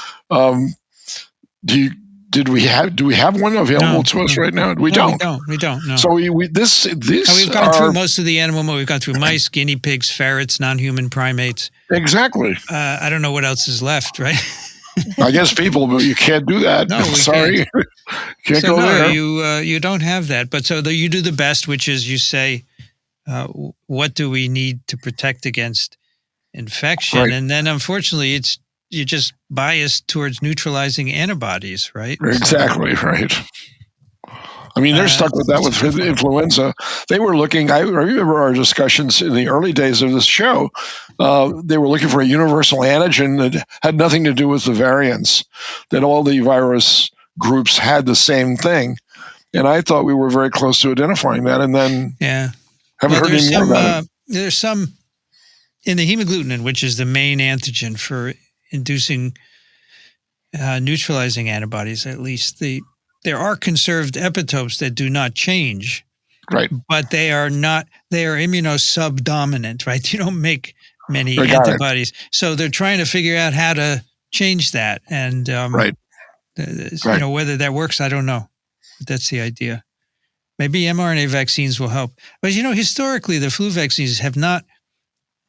Do we have one available to us right now? We don't. We don't. No. So we've gone through most of the animal model. We've gone through mice, guinea pigs, ferrets, non-human primates. Exactly. I don't know what else is left, right? I guess people, but you can't do that. No, sorry, can't so go there. You don't have that. But so you do the best, which is you say, what do we need to protect against infection? Right. And then, unfortunately, you're just biased towards neutralizing antibodies, right? Exactly, right. I mean, they're stuck with that with influenza. They were looking, I remember our discussions in the early days of this show. They were looking for a universal antigen that had nothing to do with the variants, that all the virus groups had the same thing. And I thought we were very close to identifying that. And then haven't heard any more about it. There's some in the hemagglutinin, which is the main antigen for inducing neutralizing antibodies, at least. There are conserved epitopes that do not change, right? But they are immunosubdominant, right? You don't make many antibodies, so they're trying to figure out how to change that. And whether that works, I don't know. But that's the idea. Maybe mRNA vaccines will help. But historically, the flu vaccines have not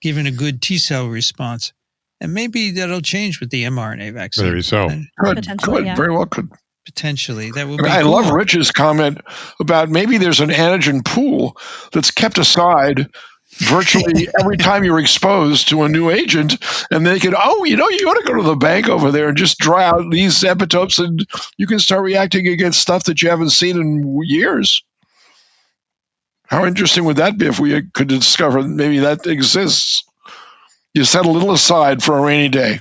given a good T cell response, and maybe that'll change with the mRNA vaccine. Maybe so. Potentially, very well could. Potentially, that would be. I cool. love Rich's comment about maybe there's an antigen pool that's kept aside virtually every time you're exposed to a new agent, and they can, you ought to go to the bank over there and just draw out these epitopes, and you can start reacting against stuff that you haven't seen in years. How interesting would that be if we could discover maybe that exists? You set a little aside for a rainy day.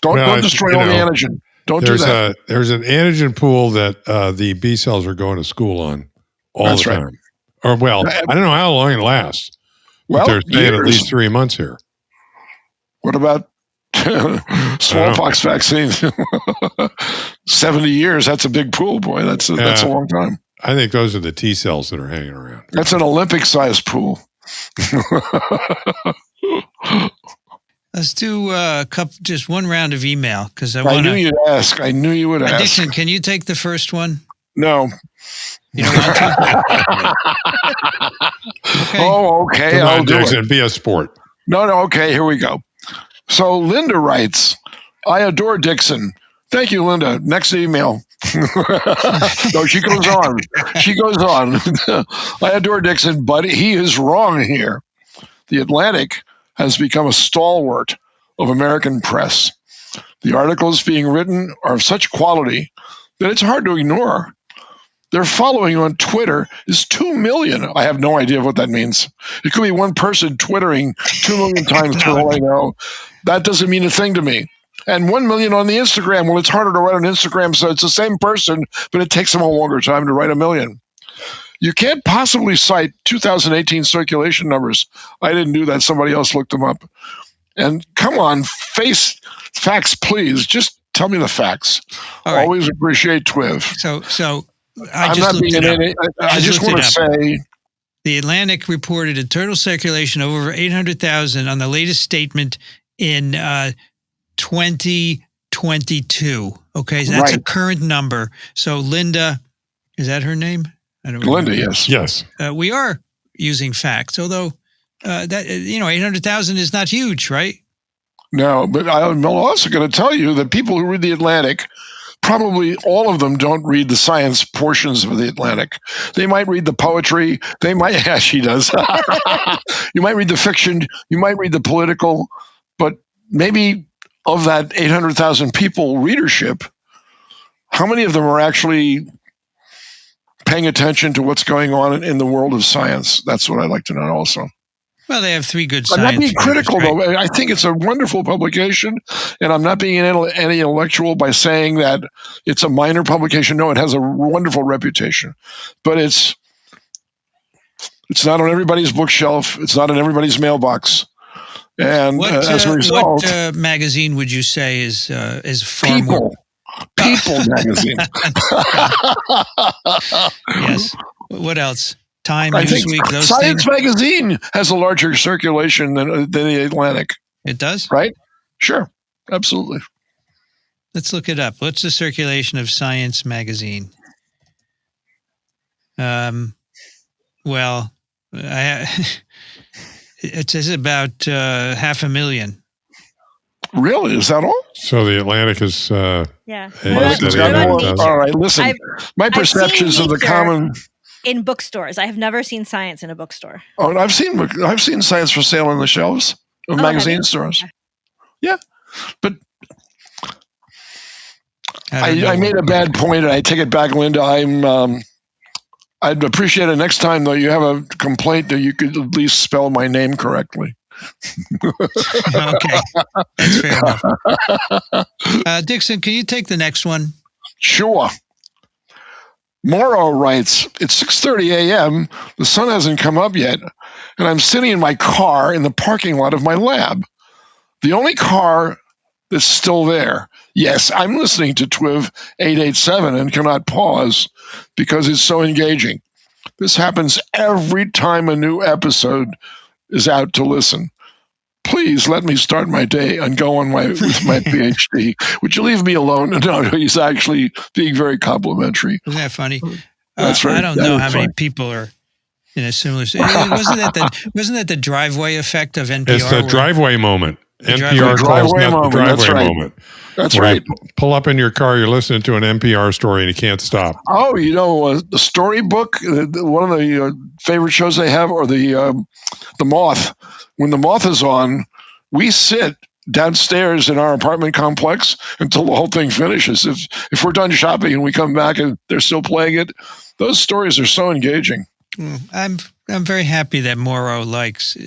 Don't destroy all the antigen. Don't do that. There's an antigen pool that the B cells are going to school on all the time. Or, I don't know how long it lasts. But they're saying at least 3 months here. What about smallpox vaccines? 70 years, that's a big pool, boy. That's a long time. I think those are the T cells that are hanging around. That's an Olympic-sized pool. Let's do just one round of email because I knew you'd ask. I knew you would ask. Dixon, can you take the first one? No. You don't want to? Okay. Oh, okay. Come on, I'll do Dixon, it. be a sport. No, okay. Here we go. So Linda writes, I adore Dixon. Thank you, Linda. Next email. No, she goes on. I adore Dixon, but he is wrong here. The Atlantic has become a stalwart of American press. The articles being written are of such quality that it's hard to ignore. Their following on Twitter is 2 million. I have no idea what that means. It could be one person twittering 2 million times for all I know. That doesn't mean a thing to me. And 1 million on the Instagram. Well, it's harder to write on Instagram, so it's the same person, but it takes them a longer time to write 1 million. You can't possibly cite 2018 circulation numbers. I didn't do that. Somebody else looked them up. And come on, facts, please. Just tell me the facts. Right. Always appreciate TWiV. So I just want to say the Atlantic reported a total circulation of over 800,000 on the latest statement in 2022. Okay, so that's a current number. So Linda, is that her name? I don't Linda, remember. yes. Yes. We are using facts, although that 800,000 is not huge, right? No, but I'm also going to tell you that people who read The Atlantic, probably all of them don't read the science portions of The Atlantic. They might read the poetry. They might, yeah, she does. You might read the fiction. You might read the political. But maybe of that 800,000 people readership, how many of them are actually paying attention to what's going on in the world of science? That's what I'd like to know also. Well, they have 3 good I'm not science being writers, critical, right? though. I think it's a wonderful publication, and I'm not being any intellectual by saying that it's a minor publication. No, it has a wonderful reputation, but it's not on everybody's bookshelf. It's not in everybody's mailbox, and as a result, What magazine would you say is far more? People magazine. Yes. What else? Time, I think Newsweek, those Science things. magazine has a larger circulation than the Atlantic, It does? right? Sure, absolutely. Let's look it up. What's the circulation of Science magazine? Well, it says about 500,000. Really, is that all? So the Atlantic is Yeah. It's got more. All right, listen. My perceptions of the common. In bookstores. I have never seen science in a bookstore. Oh, and I've seen science for sale on the shelves of magazine stores. Yeah, but I made a bad point, and I take it back, Linda. I'd appreciate it next time, though. You have a complaint that you could at least spell my name correctly. Okay, that's fair enough. Dixon, can you take the next one? Sure. Morrow writes, it's 6:30 a.m. The sun hasn't come up yet, and I'm sitting in my car in the parking lot of my lab. The only car that's still there. Yes, I'm listening to TWiV 887 and cannot pause because it's so engaging. This happens every time a new episode is out to listen. Please let me start my day and go on with my PhD. Would you leave me alone? No, he's actually being very complimentary. Isn't that funny? That's right. I don't know how many people are in a similar. Wasn't that the driveway effect of NPR? It's the driveway moment. NPR calls driveway that moment. the driveway That's right. moment. That's Where right. you pull up in your car, you're listening to an NPR story, and you can't stop. Oh, the Storybook, one of the favorite shows they have, or the Moth. When the Moth is on, we sit downstairs in our apartment complex until the whole thing finishes. If we're done shopping and we come back and they're still playing it, those stories are so engaging. I'm very happy that Morrow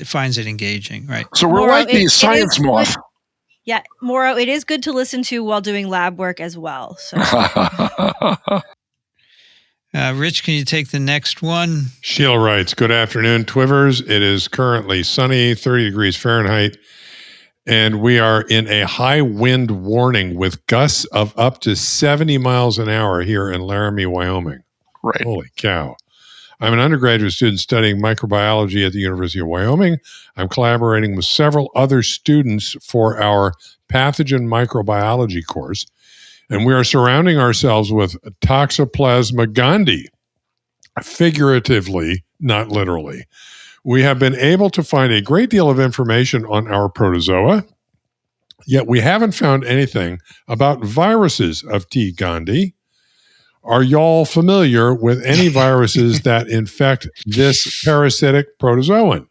finds it engaging, right? So we're Morrow, like the science moth. Yeah, Morrow, it is good to listen to while doing lab work as well. So, Rich, can you take the next one? Sheila writes, good afternoon, Twivers. It is currently sunny, 30 degrees Fahrenheit, and we are in a high wind warning with gusts of up to 70 miles an hour here in Laramie, Wyoming. Right. Holy cow. I'm an undergraduate student studying microbiology at the University of Wyoming. I'm collaborating with several other students for our pathogen microbiology course, and we are surrounding ourselves with Toxoplasma gondii, figuratively, not literally. We have been able to find a great deal of information on our protozoa, yet we haven't found anything about viruses of T. gondii. Are y'all familiar with any viruses that infect this parasitic protozoan?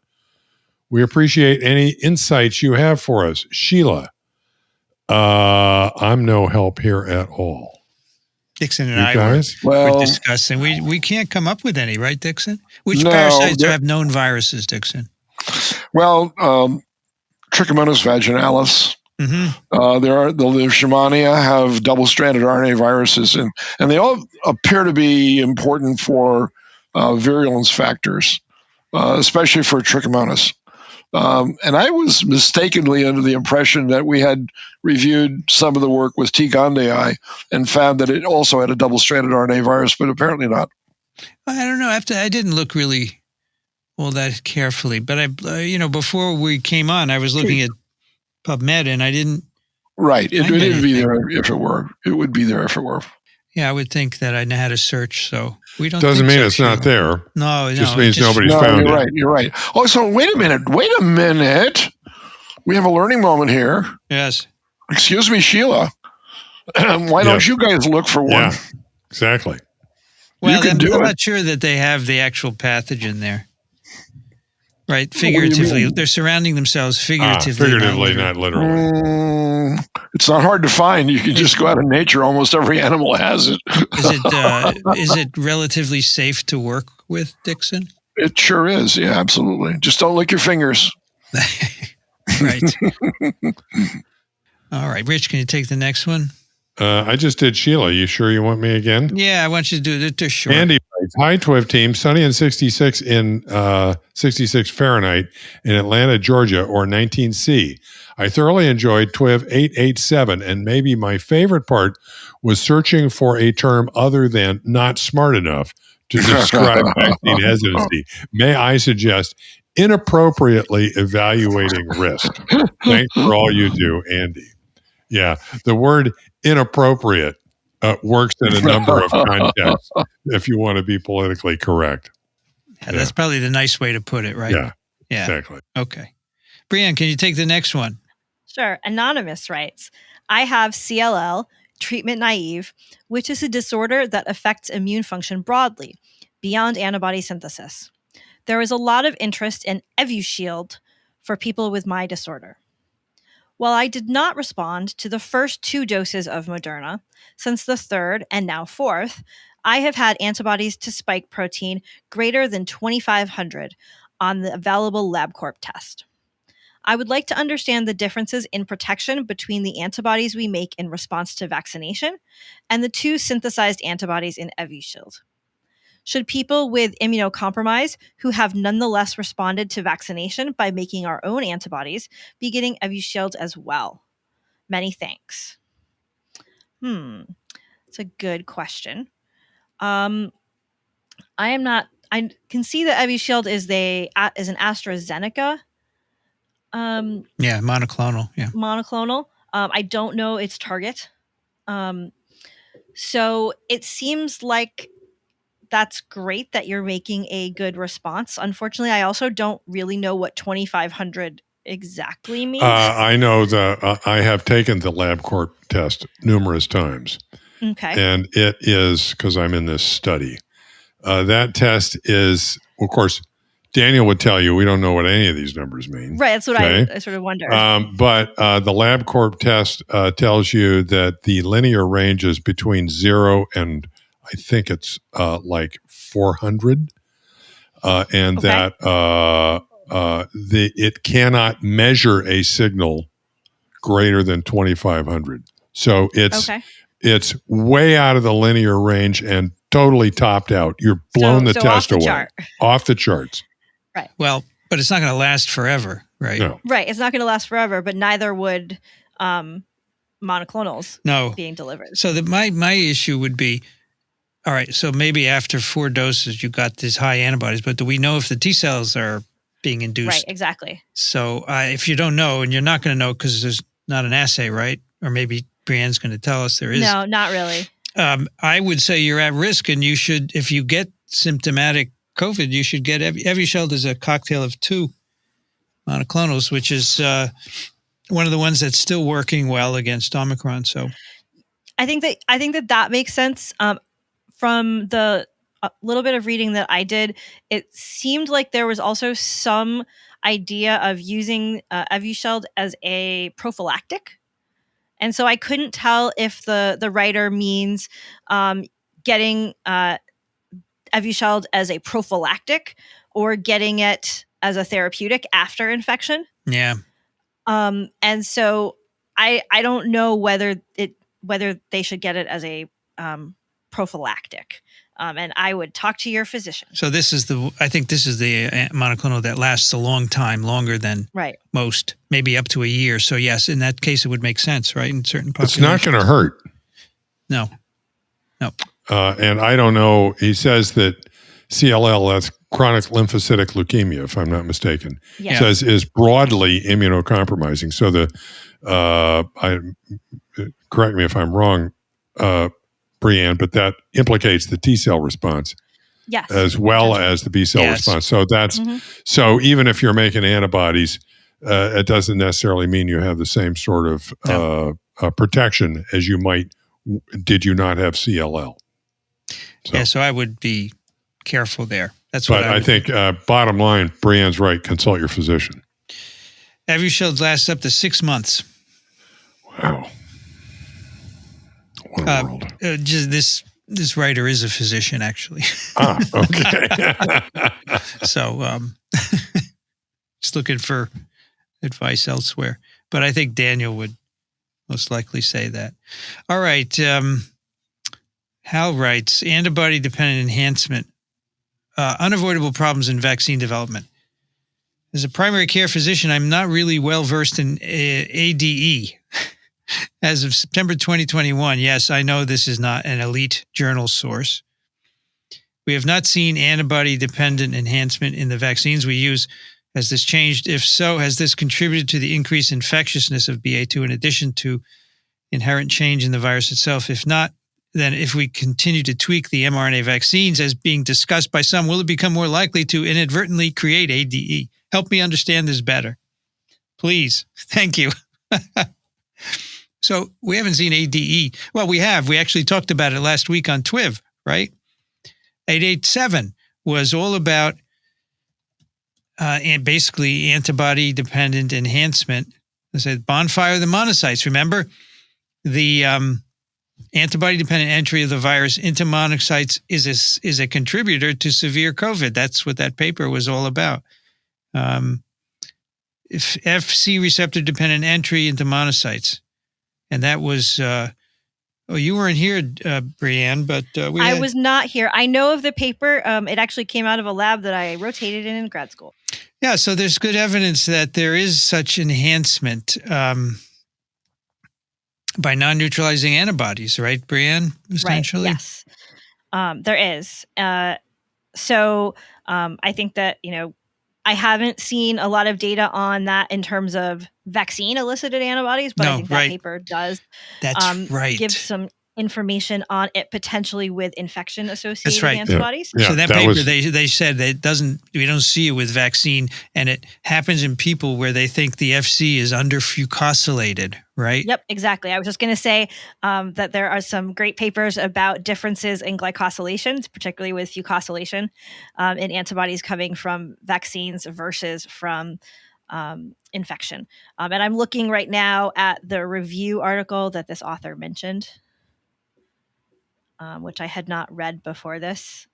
We appreciate any insights you have for us. Sheila, I'm no help here at all. Dixon and You I guys? were discussing. We can't come up with any, right, Dixon? Which parasites have known viruses, Dixon? Well, Trichomonas vaginalis. Mm-hmm. The Leishmania have double-stranded RNA viruses, and they all appear to be important for virulence factors, especially for Trichomonas. And I was mistakenly under the impression that we had reviewed some of the work with T. gondii and found that it also had a double-stranded RNA virus, but apparently not. I don't know. I didn't look really all that carefully, but before we came on, I was looking at PubMed, and I didn't. Right, it would be there if it were. It would be there if it were. Yeah, I would think that I know how to search, so we don't. Doesn't think mean so, it's not Sheila. there. No, Just no, means nobody's No, found you're it. right. You're right. Oh, so wait a minute. Wait a minute. We have a learning moment here. Yes. Excuse me, Sheila. Why don't Yes. you guys look for one? Yeah, exactly. Well, can do I'm it. not sure that they have the actual pathogen there. Right, What do you figuratively, mean? they're surrounding themselves figuratively, Figuratively, not not literally. It's not hard to find. You can just go out in nature. Almost every animal has it. Is it relatively safe to work with, Dixon? It sure is. Yeah, absolutely. Just don't lick your fingers. Right. All right, Rich, can you take the next one? I just did Sheila. You sure you want me again? Yeah, I want you to do it. They're short. Andy writes, hi, TWiV team. Sunny and 66 in 66 Fahrenheit in Atlanta, Georgia, or 19C. I thoroughly enjoyed TWiV 887, and maybe my favorite part was searching for a term other than not smart enough to describe vaccine hesitancy. May I suggest inappropriately evaluating risk? Thanks for all you do, Andy. Yeah, the word inappropriate works in a number of contexts if you want to be politically correct. Yeah, that's probably the nice way to put it, right? Yeah, Yeah. exactly. Okay. Brianne, can you take the next one? Sure. Anonymous writes, I have CLL, treatment naive, which is a disorder that affects immune function broadly, beyond antibody synthesis. There is a lot of interest in Evusheld for people with my disorder. While I did not respond to the first 2 doses of Moderna, since the 3rd and now 4th, I have had antibodies to spike protein greater than 2,500 on the available LabCorp test. I would like to understand the differences in protection between the antibodies we make in response to vaccination and the 2 synthesized antibodies in Evusheld. Should people with immunocompromise who have nonetheless responded to vaccination by making our own antibodies be getting Evusheld as well? Many thanks. It's a good question. I can see that Evusheld is an AstraZeneca. Yeah, monoclonal. Yeah. Monoclonal. I don't know its target. So it seems like that's great that you're making a good response. Unfortunately, I also don't really know what 2,500 exactly means. I know that I have taken the LabCorp test numerous times. Okay. And it is, because I'm in this study, that test is, of course, Daniel would tell you we don't know what any of these numbers mean. Right. That's what I sort of wonder. But the LabCorp test tells you that the linear range is between 0 and I think it's like 400, and Okay. that it cannot measure a signal greater than 2,500. So it's way out of the linear range and totally topped out. You're blown the test away. Off the charts. Right. Well, but it's not going to last forever, right? No. Right. It's not going to last forever, but neither would monoclonals being delivered. So my issue would be, all right, so maybe after 4 doses, you got these high antibodies, but do we know if the T cells are being induced? Right, exactly. So if you don't know, and you're not going to know because there's not an assay, right? Or maybe Brianne's going to tell us there is. No, not really. I would say you're at risk, and you should, if you get symptomatic COVID, you should get Evusheld is a cocktail of 2 monoclonals, which is one of the ones that's still working well against Omicron. So I think that makes sense. From the little bit of reading that I did, it seemed like there was also some idea of using Evusheld as a prophylactic. And so I couldn't tell if the writer means getting Evusheld as a prophylactic or getting it as a therapeutic after infection. Yeah. And so I don't know whether they should get it as a prophylactic. And I would talk to your physician. So I think this is the monoclonal that lasts a long time, longer than most, maybe up to a year. So yes, in that case, it would make sense, right? In certain populations. It's not going to hurt. No. And I don't know. He says that CLL, that's chronic lymphocytic leukemia, if I'm not mistaken, says is broadly immunocompromising. So correct me if I'm wrong, Brianne, but that implicates the T cell response Yes. as well as the B cell Yes. response. So that's so even if you're making antibodies, it doesn't necessarily mean you have the same sort of protection as you might did you not have CLL. So. Yeah, so I would be careful there. That's but what I would think bottom line, Brianne's right. Consult your physician. Evusheld lasts up to 6 months. Wow. What a world. Just this writer is a physician, actually. Okay. So just looking for advice elsewhere. But I think Daniel would most likely say that. All right. Hal writes, antibody-dependent enhancement, unavoidable problems in vaccine development. As a primary care physician, I'm not really well-versed in ADE. As of September 2021, yes, I know this is not an elite journal source. We have not seen antibody-dependent enhancement in the vaccines we use. Has this changed? If so, has this contributed to the increased infectiousness of BA2 in addition to inherent change in the virus itself? If not, then if we continue to tweak the mRNA vaccines as being discussed by some, will it become more likely to inadvertently create ADE? Help me understand this better. Please. Thank you. So we haven't seen ADE. Well, we have. We actually talked about it last week on TWiV, right? 887 was all about and basically antibody-dependent enhancement. I said bonfire of the monocytes. Remember? The antibody-dependent entry of the virus into monocytes is a contributor to severe COVID. That's what that paper was all about. If FC receptor-dependent entry into monocytes. And that was, you weren't here, Brianne, but I was not here. I know of the paper. It actually came out of a lab that I rotated in grad school. Yeah, so there's good evidence that there is such enhancement by non-neutralizing antibodies, right, Brianne, essentially? Right, yes, there is. So I think that, I haven't seen a lot of data on that in terms of vaccine-elicited antibodies, but I think that paper does give some information on it potentially with infection-associated antibodies. Yeah. So that paper, they said that we don't see it with vaccine, and it happens in people where they think the FC is underfucosylated, right? Yep, exactly. I was just going to say that there are some great papers about differences in glycosylation, particularly with fucosylation in antibodies coming from vaccines versus from infection. And I'm looking right now at the review article that this author mentioned, which I had not read before this.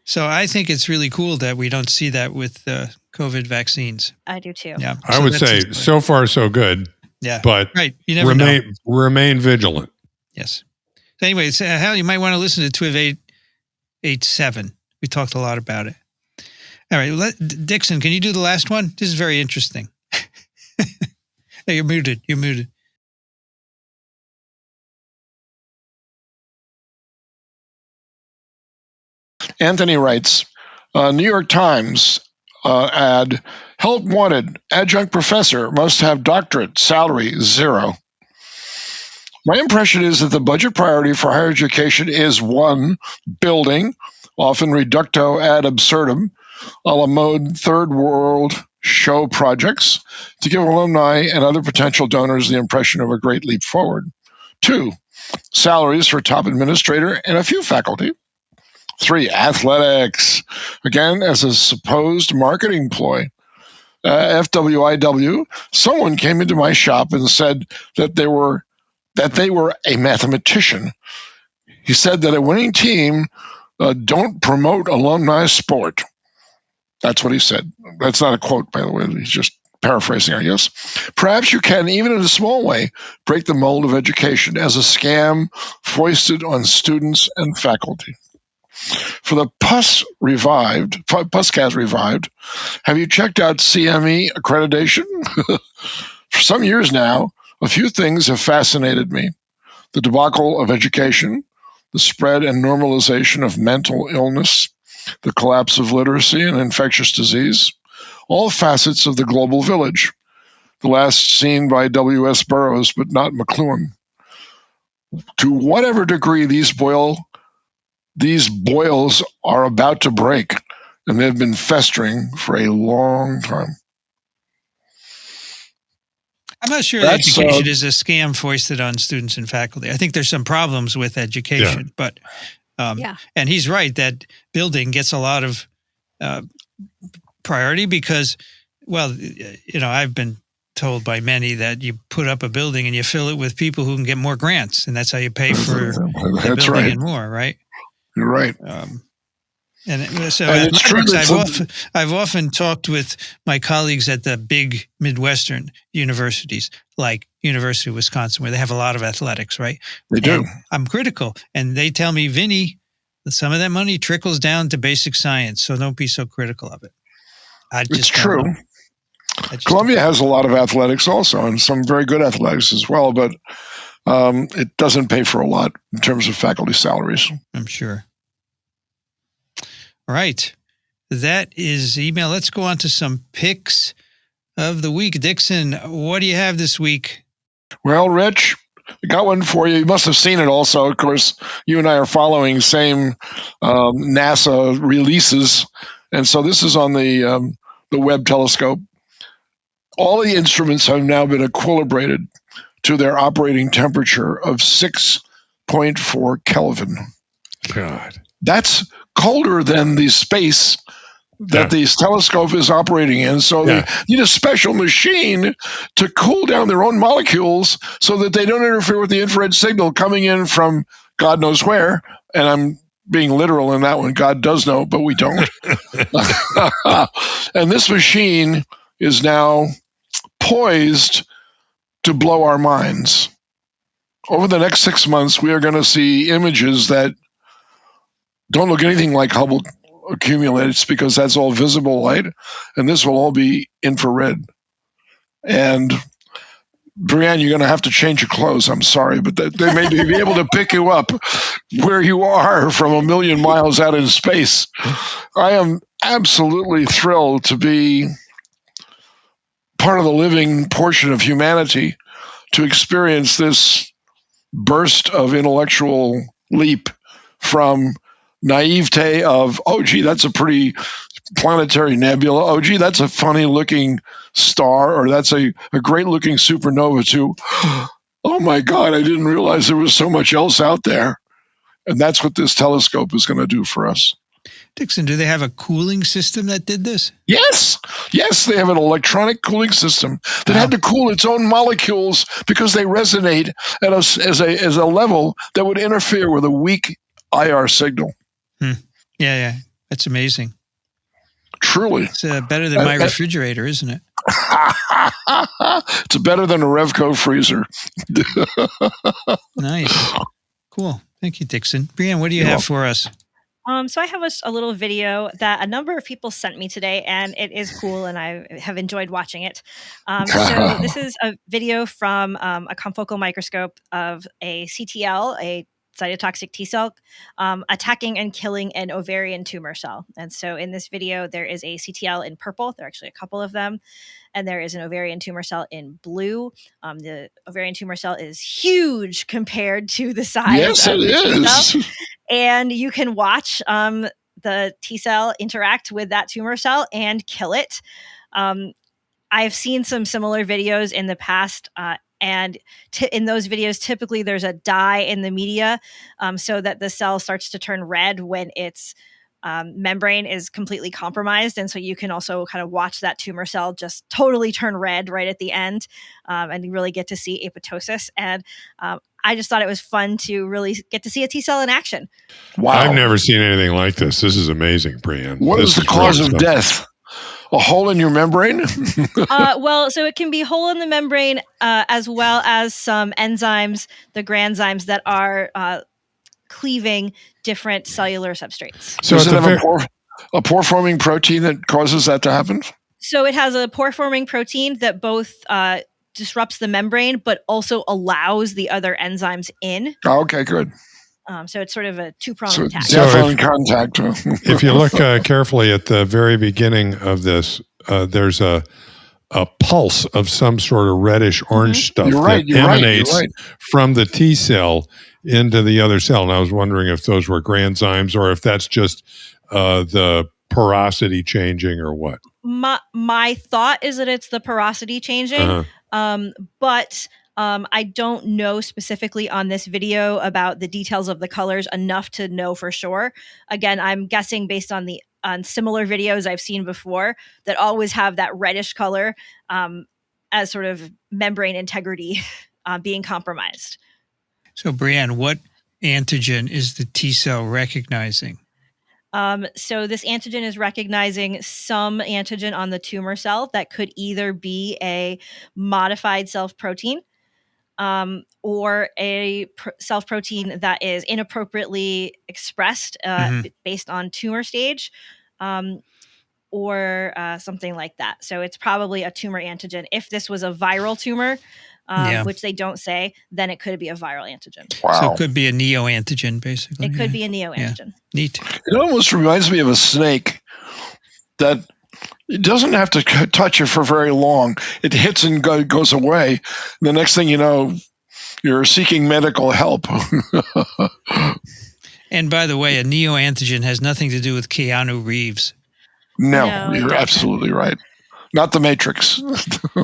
So I think it's really cool that we don't see that with COVID vaccines. I do too. Yeah, I would say so far so good. Yeah, but you never know. Remain vigilant. Yes. So anyway, Hal, you might want to listen to TWiV 887. We talked a lot about it. All right, Dixon, can you do the last one? This is very interesting. Hey, you're muted. You're muted. Anthony writes, New York Times ad, help wanted, adjunct professor, must have doctorate, salary 0. My impression is that the budget priority for higher education is 1, building, often reducto ad absurdum, a la mode third world show projects, to give alumni and other potential donors the impression of a great leap forward. 2, salaries for top administrator and a few faculty. 3, athletics, again as a supposed marketing ploy. FWIW, someone came into my shop and said that they were a mathematician. He said that a winning team don't promote alumni sport. That's what he said. That's not a quote, by the way. He's just paraphrasing, I guess. Perhaps you can, even in a small way, break the mold of education as a scam foisted on students and faculty. For the PUScast revived, have you checked out CME accreditation? For some years now, a few things have fascinated me. The debacle of education, the spread and normalization of mental illness, the collapse of literacy and infectious disease, all facets of the global village, the last seen by W.S. Burroughs, but not McLuhan. to whatever degree these boils are about to break, and they've been festering for a long time. I'm not sure that education is a scam foisted on students and faculty. I think there's some problems with education, but and he's right that building gets a lot of priority because, well, I've been told by many that you put up a building and you fill it with people who can get more grants, and that's how you pay for the building and more, right? You're right. And so I've often talked with my colleagues at the big Midwestern universities, like University of Wisconsin, where they have a lot of athletics, right? They do. I'm critical. And they tell me, Vinny, some of that money trickles down to basic science, so don't be so critical of it. It's true. Columbia has a lot of athletics also, and some very good athletics as well, but it doesn't pay for a lot in terms of faculty salaries. I'm sure. All right. That is email. Let's go on to some picks of the week. Dixon, what do you have this week? Well, Rich, I got one for you. You must have seen it also. Of course, you and I are following same NASA releases. And so this is on the Webb telescope. All the instruments have now been equilibrated to their operating temperature of 6.4 Kelvin. God. That's colder than the space that this telescope is operating in. So they need a special machine to cool down their own molecules so that they don't interfere with the infrared signal coming in from God knows where. And I'm being literal in that one. God does know, but we don't. And this machine is now poised to blow our minds. Over the next 6 months, we are going to see images that don't look anything like Hubble accumulates because that's all visible light, and this will all be infrared. And Brianne, you're going to have to change your clothes. I'm sorry, but they may be able to pick you up where you are from a million miles out in space. I am absolutely thrilled to be part of the living portion of humanity to experience this burst of intellectual leap from naivete of, oh, gee, that's a pretty planetary nebula. Oh, gee, that's a funny-looking star, or that's a great-looking supernova, to, oh, my God, I didn't realize there was so much else out there. And that's what this telescope is going to do for us. Dixon, do they have a cooling system that did this? Yes, they have an electronic cooling system that had to cool its own molecules because they resonate at as a level that would interfere with a weak IR signal. Yeah, that's amazing. Truly. It's better than my refrigerator, isn't it? It's better than a Revco freezer. Nice. Cool. Thank you, Dixon. Brianne, what do you have for us? So I have a little video that a number of people sent me today, and it is cool, and I have enjoyed watching it. So this is a video from a confocal microscope of a CTL, a cytotoxic T cell, attacking and killing an ovarian tumor cell. And so in this video, there is a CTL in purple. There are actually a couple of them. And there is an ovarian tumor cell in blue. The ovarian tumor cell is huge compared to the size of the T cell. And you can watch the T cell interact with that tumor cell and kill it. I've seen some similar videos in the past, and in those videos, typically there's a dye in the media so that the cell starts to turn red when its membrane is completely compromised. And so you can also kind of watch that tumor cell just totally turn red right at the end, and you really get to see apoptosis. And I just thought it was fun to really get to see a T cell in action. Wow. I've never seen anything like this. This is amazing, Brianne. What is the cause of death? A hole in your membrane? Well, so it can be hole in the membrane as well as some enzymes, the granzymes that are cleaving different cellular substrates. So does it have a pore-forming protein that causes that to happen? So it has a pore-forming protein that both disrupts the membrane, but also allows the other enzymes in. Oh, okay, good. So it's sort of a two-pronged attack. Definitely contact. If you look carefully at the very beginning of this, there's a a pulse of some sort of reddish orange stuff You're right. emanates from the T cell into the other cell. And I was wondering if those were granzymes or if that's just the porosity changing or what. My thought is that it's the porosity changing, but I don't know specifically on this video about the details of the colors enough to know for sure. Again, I'm guessing based on similar videos I've seen before that always have that reddish color as sort of membrane integrity being compromised. So, Brianne, what antigen is the T cell recognizing? So this antigen is recognizing some antigen on the tumor cell that could either be a modified self-protein or a self-protein that is inappropriately expressed based on tumor stage or something like that. So it's probably a tumor antigen. If this was a viral tumor, which they don't say, then it could be a viral antigen. Wow. So it could be a neoantigen, basically. It could be a neoantigen. Yeah. Neat. It almost reminds me of a snake that it doesn't have to touch you for very long. It hits and goes away. The next thing you know, you're seeking medical help. And by the way, a neoantigen has nothing to do with Keanu Reeves. No, you're absolutely right. Not the Matrix.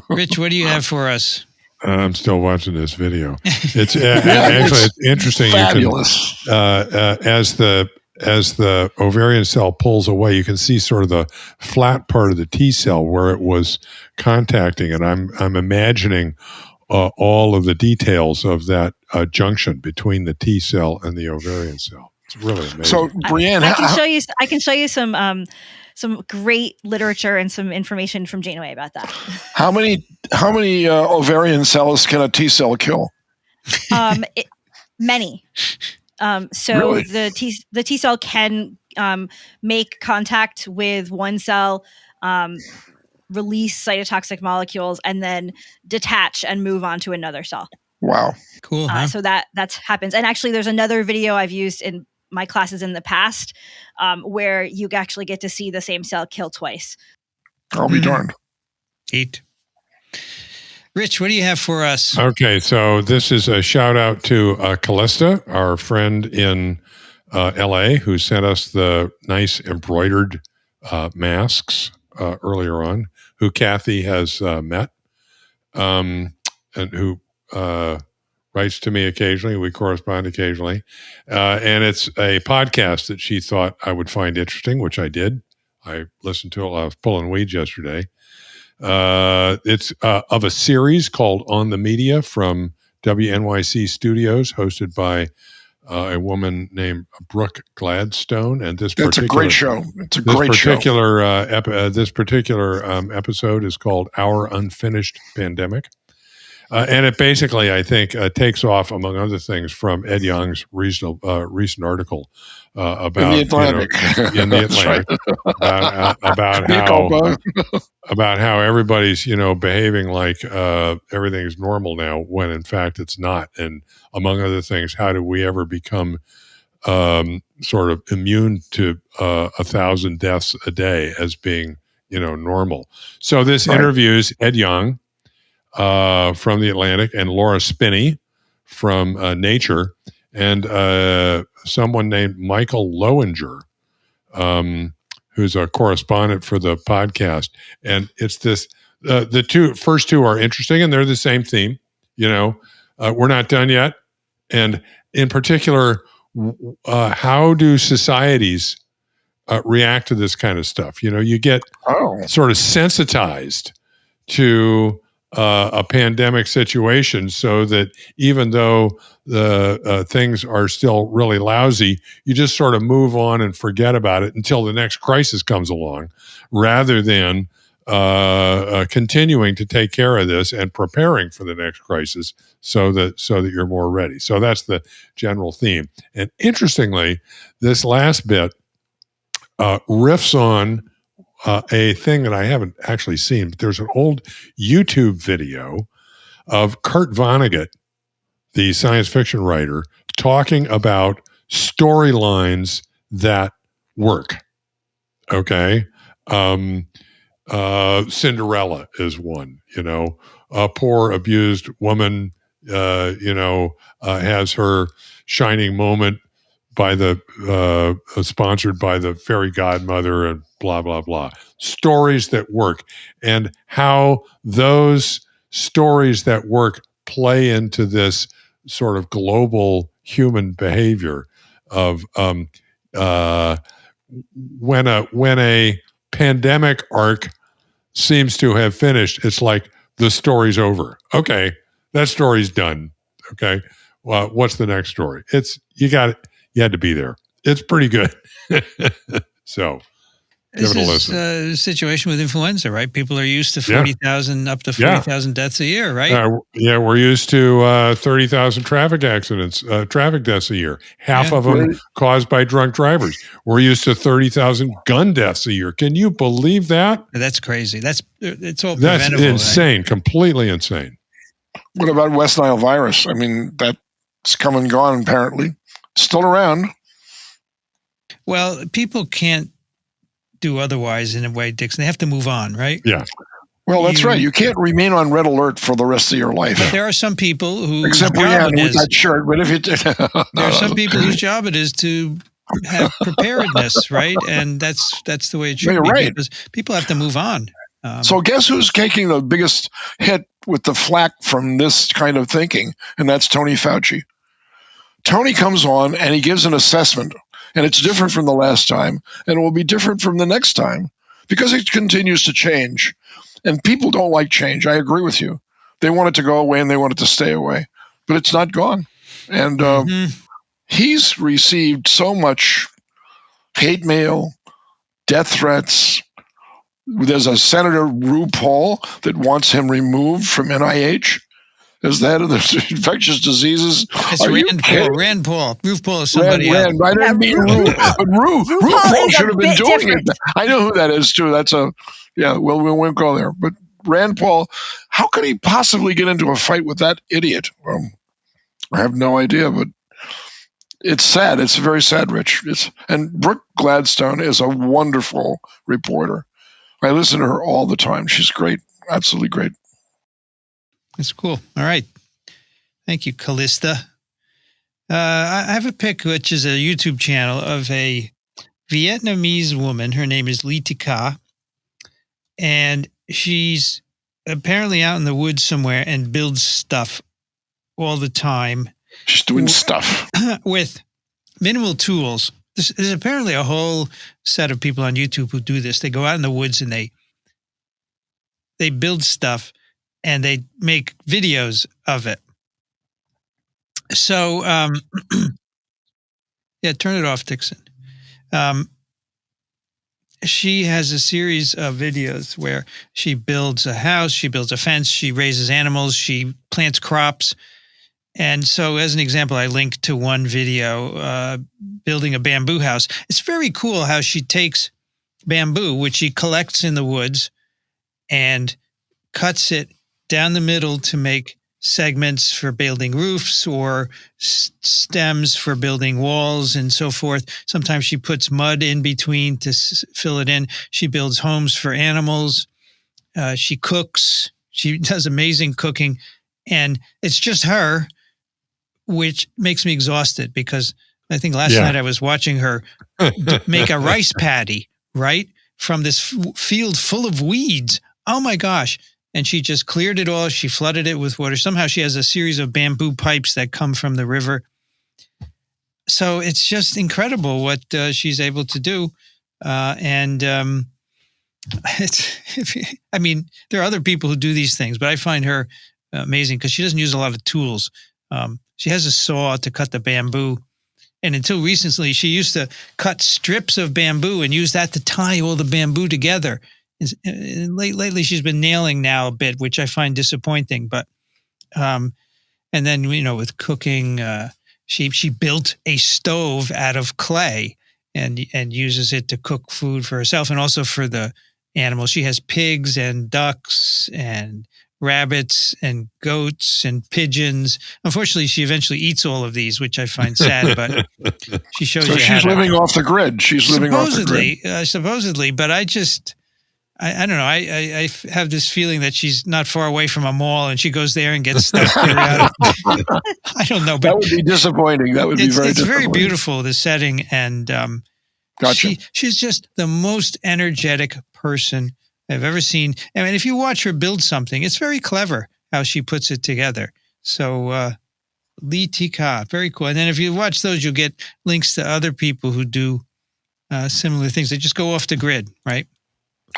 Rich, what do you have for us? I'm still watching this video. It's actually it's interesting. Fabulous. You can, as the ovarian cell pulls away, you can see sort of the flat part of the T cell where it was contacting, and I'm imagining all of the details of that junction between the T cell and the ovarian cell. It's really amazing. So, Brianne, I can show you some great literature and some information from Janeway about that. How many ovarian cells can a T cell kill? Many. So really? the T cell can make contact with one cell, release cytotoxic molecules, and then detach and move on to another cell. Wow. Cool. Huh? So that happens. And actually, there's another video I've used in my classes in the past where you actually get to see the same cell kill twice. I'll be darned. Eat. Rich, what do you have for us? Okay, so this is a shout out to Callista, our friend in LA, who sent us the nice embroidered masks earlier on, who Kathy has met, and who writes to me occasionally. We correspond occasionally. And it's a podcast that she thought I would find interesting, which I did. I listened to it while I was pulling weeds yesterday. It's of a series called On the Media from WNYC Studios, hosted by a woman named Brooke Gladstone. And that's a great show. It's a great show. This particular episode is called Our Unfinished Pandemic. And it basically, I think, takes off, among other things, from Ed Young's recent article about in the Atlantic, about how everybody's behaving like everything's normal now, when in fact it's not. And among other things, how do we ever become sort of immune to 1,000 deaths a day as being normal? So this interviews Ed Young from the Atlantic and Laura Spinney from Nature, and someone named Michael Lowinger, who's a correspondent for the podcast. And it's this, the first two are interesting, and they're the same theme. We're not done yet. And in particular, how do societies react to this kind of stuff? You get sort of sensitized to a pandemic situation, so that even though the things are still really lousy, you just sort of move on and forget about it until the next crisis comes along, rather than continuing to take care of this and preparing for the next crisis so that you're more ready. So that's the general theme. And interestingly, this last bit riffs on a thing that I haven't actually seen, but there's an old YouTube video of Kurt Vonnegut, the science fiction writer, talking about storylines that work. Okay. Cinderella is one. A poor abused woman, has her shining moment by the sponsored by the fairy godmother and blah blah blah. Stories that work, and how those stories that work play into this sort of global human behavior of when a pandemic arc seems to have finished, it's like the story's over. Okay, that story's done. Okay, well, what's the next story? You had to be there. It's pretty good. So This give it a is listen. a situation with influenza, right? People are used to 40,000 up to 40,000 deaths a year, right? We're used to 30,000 traffic deaths a year. Half of them caused by drunk drivers. We're used to 30,000 gun deaths a year. Can you believe that? That's crazy. It's all preventable. That's insane, right? Completely insane. What about West Nile virus? I mean, that's come and gone, apparently. Still around. Well, people can't do otherwise in a way, Dixon. They have to move on, right? Yeah. Well, that's right. You can't remain on red alert for the rest of your life. But there are some people whose except job it with is. that shirt. But if you there are some people whose job it is to have preparedness, right? And that's the way it should be. Right. Because people have to move on. So guess who's taking the biggest hit with the flack from this kind of thinking? And that's Tony Fauci. Tony comes on and he gives an assessment, and it's different from the last time, and it will be different from the next time because it continues to change. And people don't like change. I agree with you. They want it to go away and they want it to stay away, but it's not gone. And he's received so much hate mail, death threats. There's a Senator Rue Paul that wants him removed from NIH as the head of the infectious diseases. It's Rand Paul. Rue Paul is somebody else. I didn't mean Rue, but Rue Paul should have been doing it. I know who that is too. Well, we won't go there. But Rand Paul, how could he possibly get into a fight with that idiot? I have no idea, but it's sad. It's very sad, Rich. And Brooke Gladstone is a wonderful reporter. I listen to her all the time. She's great. Absolutely great. That's cool. All right. Thank you, Callista. I have a pic, which is a YouTube channel of a Vietnamese woman. Her name is Ly Thi Ca. And she's apparently out in the woods somewhere and builds stuff all the time. She's doing stuff. With minimal tools. There's apparently a whole set of people on YouTube who do this. They go out in the woods and they build stuff and they make videos of it. So, yeah, turn it off, Dixon. She has a series of videos where she builds a house, she builds a fence, she raises animals, she plants crops. And so, as an example, I linked to one video building a bamboo house. It's very cool how she takes bamboo, which she collects in the woods, and cuts it down the middle to make segments for building roofs or stems for building walls and so forth. Sometimes she puts mud in between to fill it in. She builds homes for animals. She cooks. She does amazing cooking. And it's just her, which makes me exhausted because I think last night I was watching her make a rice paddy, right? From this field full of weeds. Oh my gosh. And she just cleared it all. She flooded it with water. Somehow she has a series of bamboo pipes that come from the river. So it's just incredible what she's able to do. There are other people who do these things, but I find her amazing because she doesn't use a lot of tools. She has a saw to cut the bamboo. And until recently, she used to cut strips of bamboo and use that to tie all the bamboo together. Lately, she's been nailing now a bit, which I find disappointing. But, and then, with cooking, she built a stove out of clay and uses it to cook food for herself and also for the animals. She has pigs and ducks and rabbits and goats and pigeons. Unfortunately, she eventually eats all of these, which I find sad, but she shows you how she's living off the grid. She's living off the grid. Supposedly, but I don't know. I have this feeling that she's not far away from a mall, and she goes there and gets stuff periodically. I don't know, but That would be disappointing. That would be very it's disappointing. very beautiful, the setting, and Gotcha. she's just the most energetic person I've ever seen. I mean, if you watch her build something, it's very clever how she puts it together. So Lee Tika, very cool. And then if you watch those, you'll get links to other people who do similar things. They just go off the grid, right?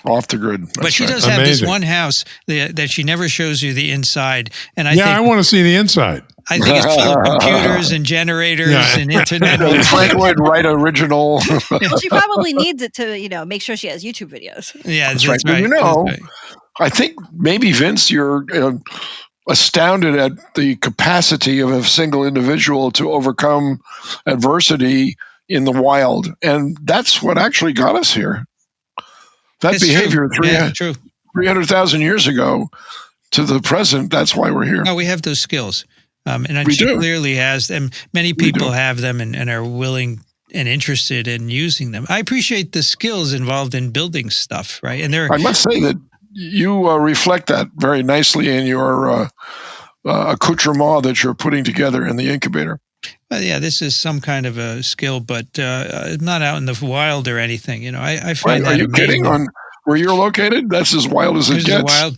Off the grid. That's But she right. does have this Amazing. one house that she never shows you the inside. And I I think want to see the inside. I think it's full of computers and generators and internet. The Frank Lloyd Wright original. She probably needs it to, make sure she has YouTube videos. Yeah, That's that's right. right. Well, That's right. I think maybe, Vince, you're astounded at the capacity of a single individual to overcome adversity in the wild. And that's what actually got us here. That It's behavior true. Yeah, true. 300,000 years ago to the present, that's why we're here. No, we have those skills. And We she do. clearly has them. Many We people do. have them and are willing and interested in using them. I appreciate the skills involved in building stuff, right? And they're I must say that you reflect that very nicely in your accoutrement that you're putting together in the incubator. well, yeah, this is some kind of a skill, but not out in the wild or anything. I find Are that you amazing. kidding? On where you're located, that's as wild as it This is gets. wild.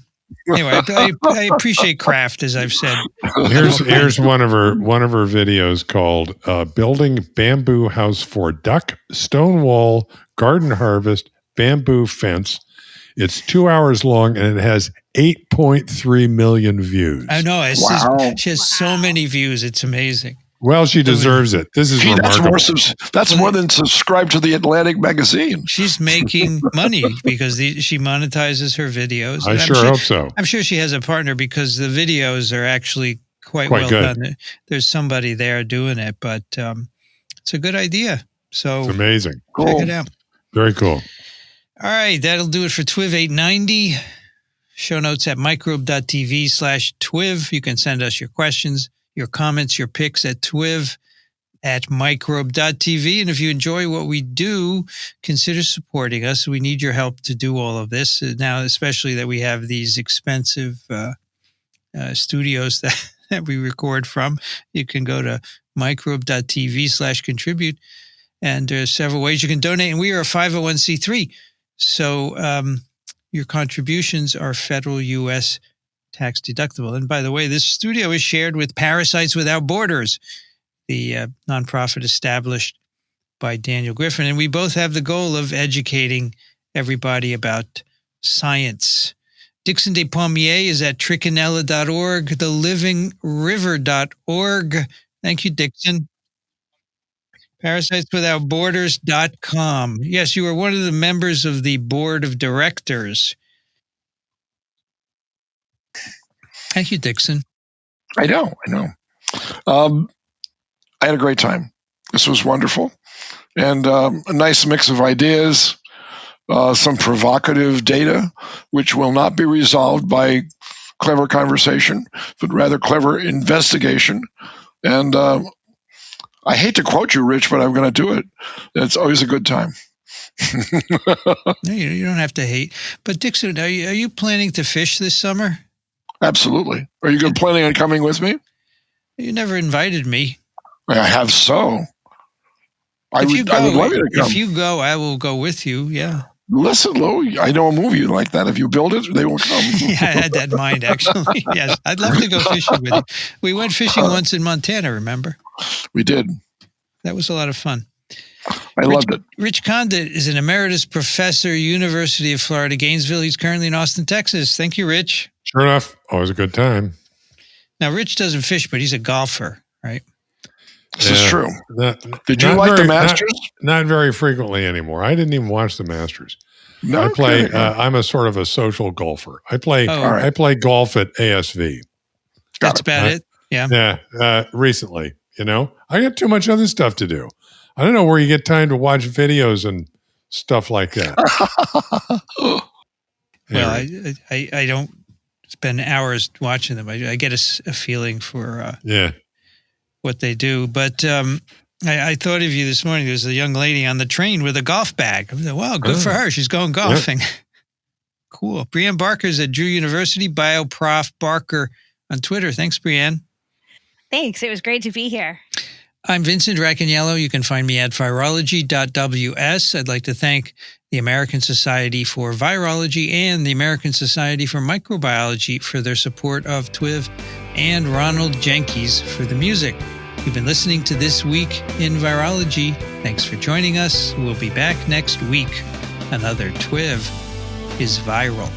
Anyway, I appreciate craft, as I've said. Here's one of her videos called "Building Bamboo House for Duck, Stone Wall, Garden Harvest, Bamboo Fence." It's 2 hours long and it has 8.3 million views. I know. Wow. She has so many views. It's amazing. Well, she deserves it. This is Gee, that's remarkable. that's more than subscribe to the Atlantic magazine. She's making money because she monetizes her videos. I And sure hope so. I'm sure she has a partner because the videos are actually quite well good. done. There's somebody there doing it, but it's a good idea. So It's amazing. check Cool. it out. Very cool. All right, that'll do it for TWiV 890. Show notes at microbe.tv/TWiV. You can send us your questions, your comments, your picks at TWiV at microbe.tv. And if you enjoy what we do, consider supporting us. We need your help to do all of this. Now, especially that we have these expensive studios that we record from. You can go to microbe.tv/contribute. And there's several ways you can donate. And we are a 501c3. So your contributions are federal U.S. tax deductible. And by the way, this studio is shared with Parasites Without Borders, the nonprofit established by Daniel Griffin. And we both have the goal of educating everybody about science. Dixon Despommier is at Racaniello.org, thelivingriver.org. Thank you, Dixon. Parasiteswithoutborders.com. Yes, you are one of the members of the board of directors. Thank you, Dixon. I know. I had a great time. This was wonderful. And a nice mix of ideas, some provocative data, which will not be resolved by clever conversation, but rather clever investigation. And I hate to quote you, Rich, but I'm going to do it. It's always a good time. No, you don't have to hate. But Dixon, are you planning to fish this summer? Absolutely. Are you planning on coming with me? You never invited me. I have so. I would love you to come. If you go, I will go with you. Yeah. Listen, Lou, I know a movie like that. If you build it, they will come. Yeah, I had that in mind, actually. Yes, I'd love to go fishing with you. We went fishing once in Montana, remember? We did. That was a lot of fun. I loved it. Rich Condit is an emeritus professor, University of Florida, Gainesville. He's currently in Austin, Texas. Thank you, Rich. Sure enough, always a good time. Now, Rich doesn't fish, but he's a golfer, right? This is true. Did you not like very- the Masters? Not very frequently anymore. I didn't even watch the Masters. No, I play. kidding. I'm a sort of a social golfer. I play. Oh, all right. I play golf at ASV. That's about it. Yeah. Yeah, recently. I got too much other stuff to do. I don't know where you get time to watch videos and stuff like that. Well, Anyway, I don't spend hours watching them. I get a feeling for yeah. what they do. But I thought of you this morning. There was a young lady on the train with a golf bag. I was like, wow, good for her. She's going golfing. Cool. Brianne Barker's at Drew University, BioProf Barker on Twitter. Thanks, Brianne. Thanks. It was great to be here. I'm Vincent Racaniello. You can find me at virology.ws. I'd like to thank the American Society for Virology and the American Society for Microbiology for their support of TWiV, and Ronald Jenkins for the music. You've been listening to This Week in Virology. Thanks for joining us. We'll be back next week. Another TWiV is viral.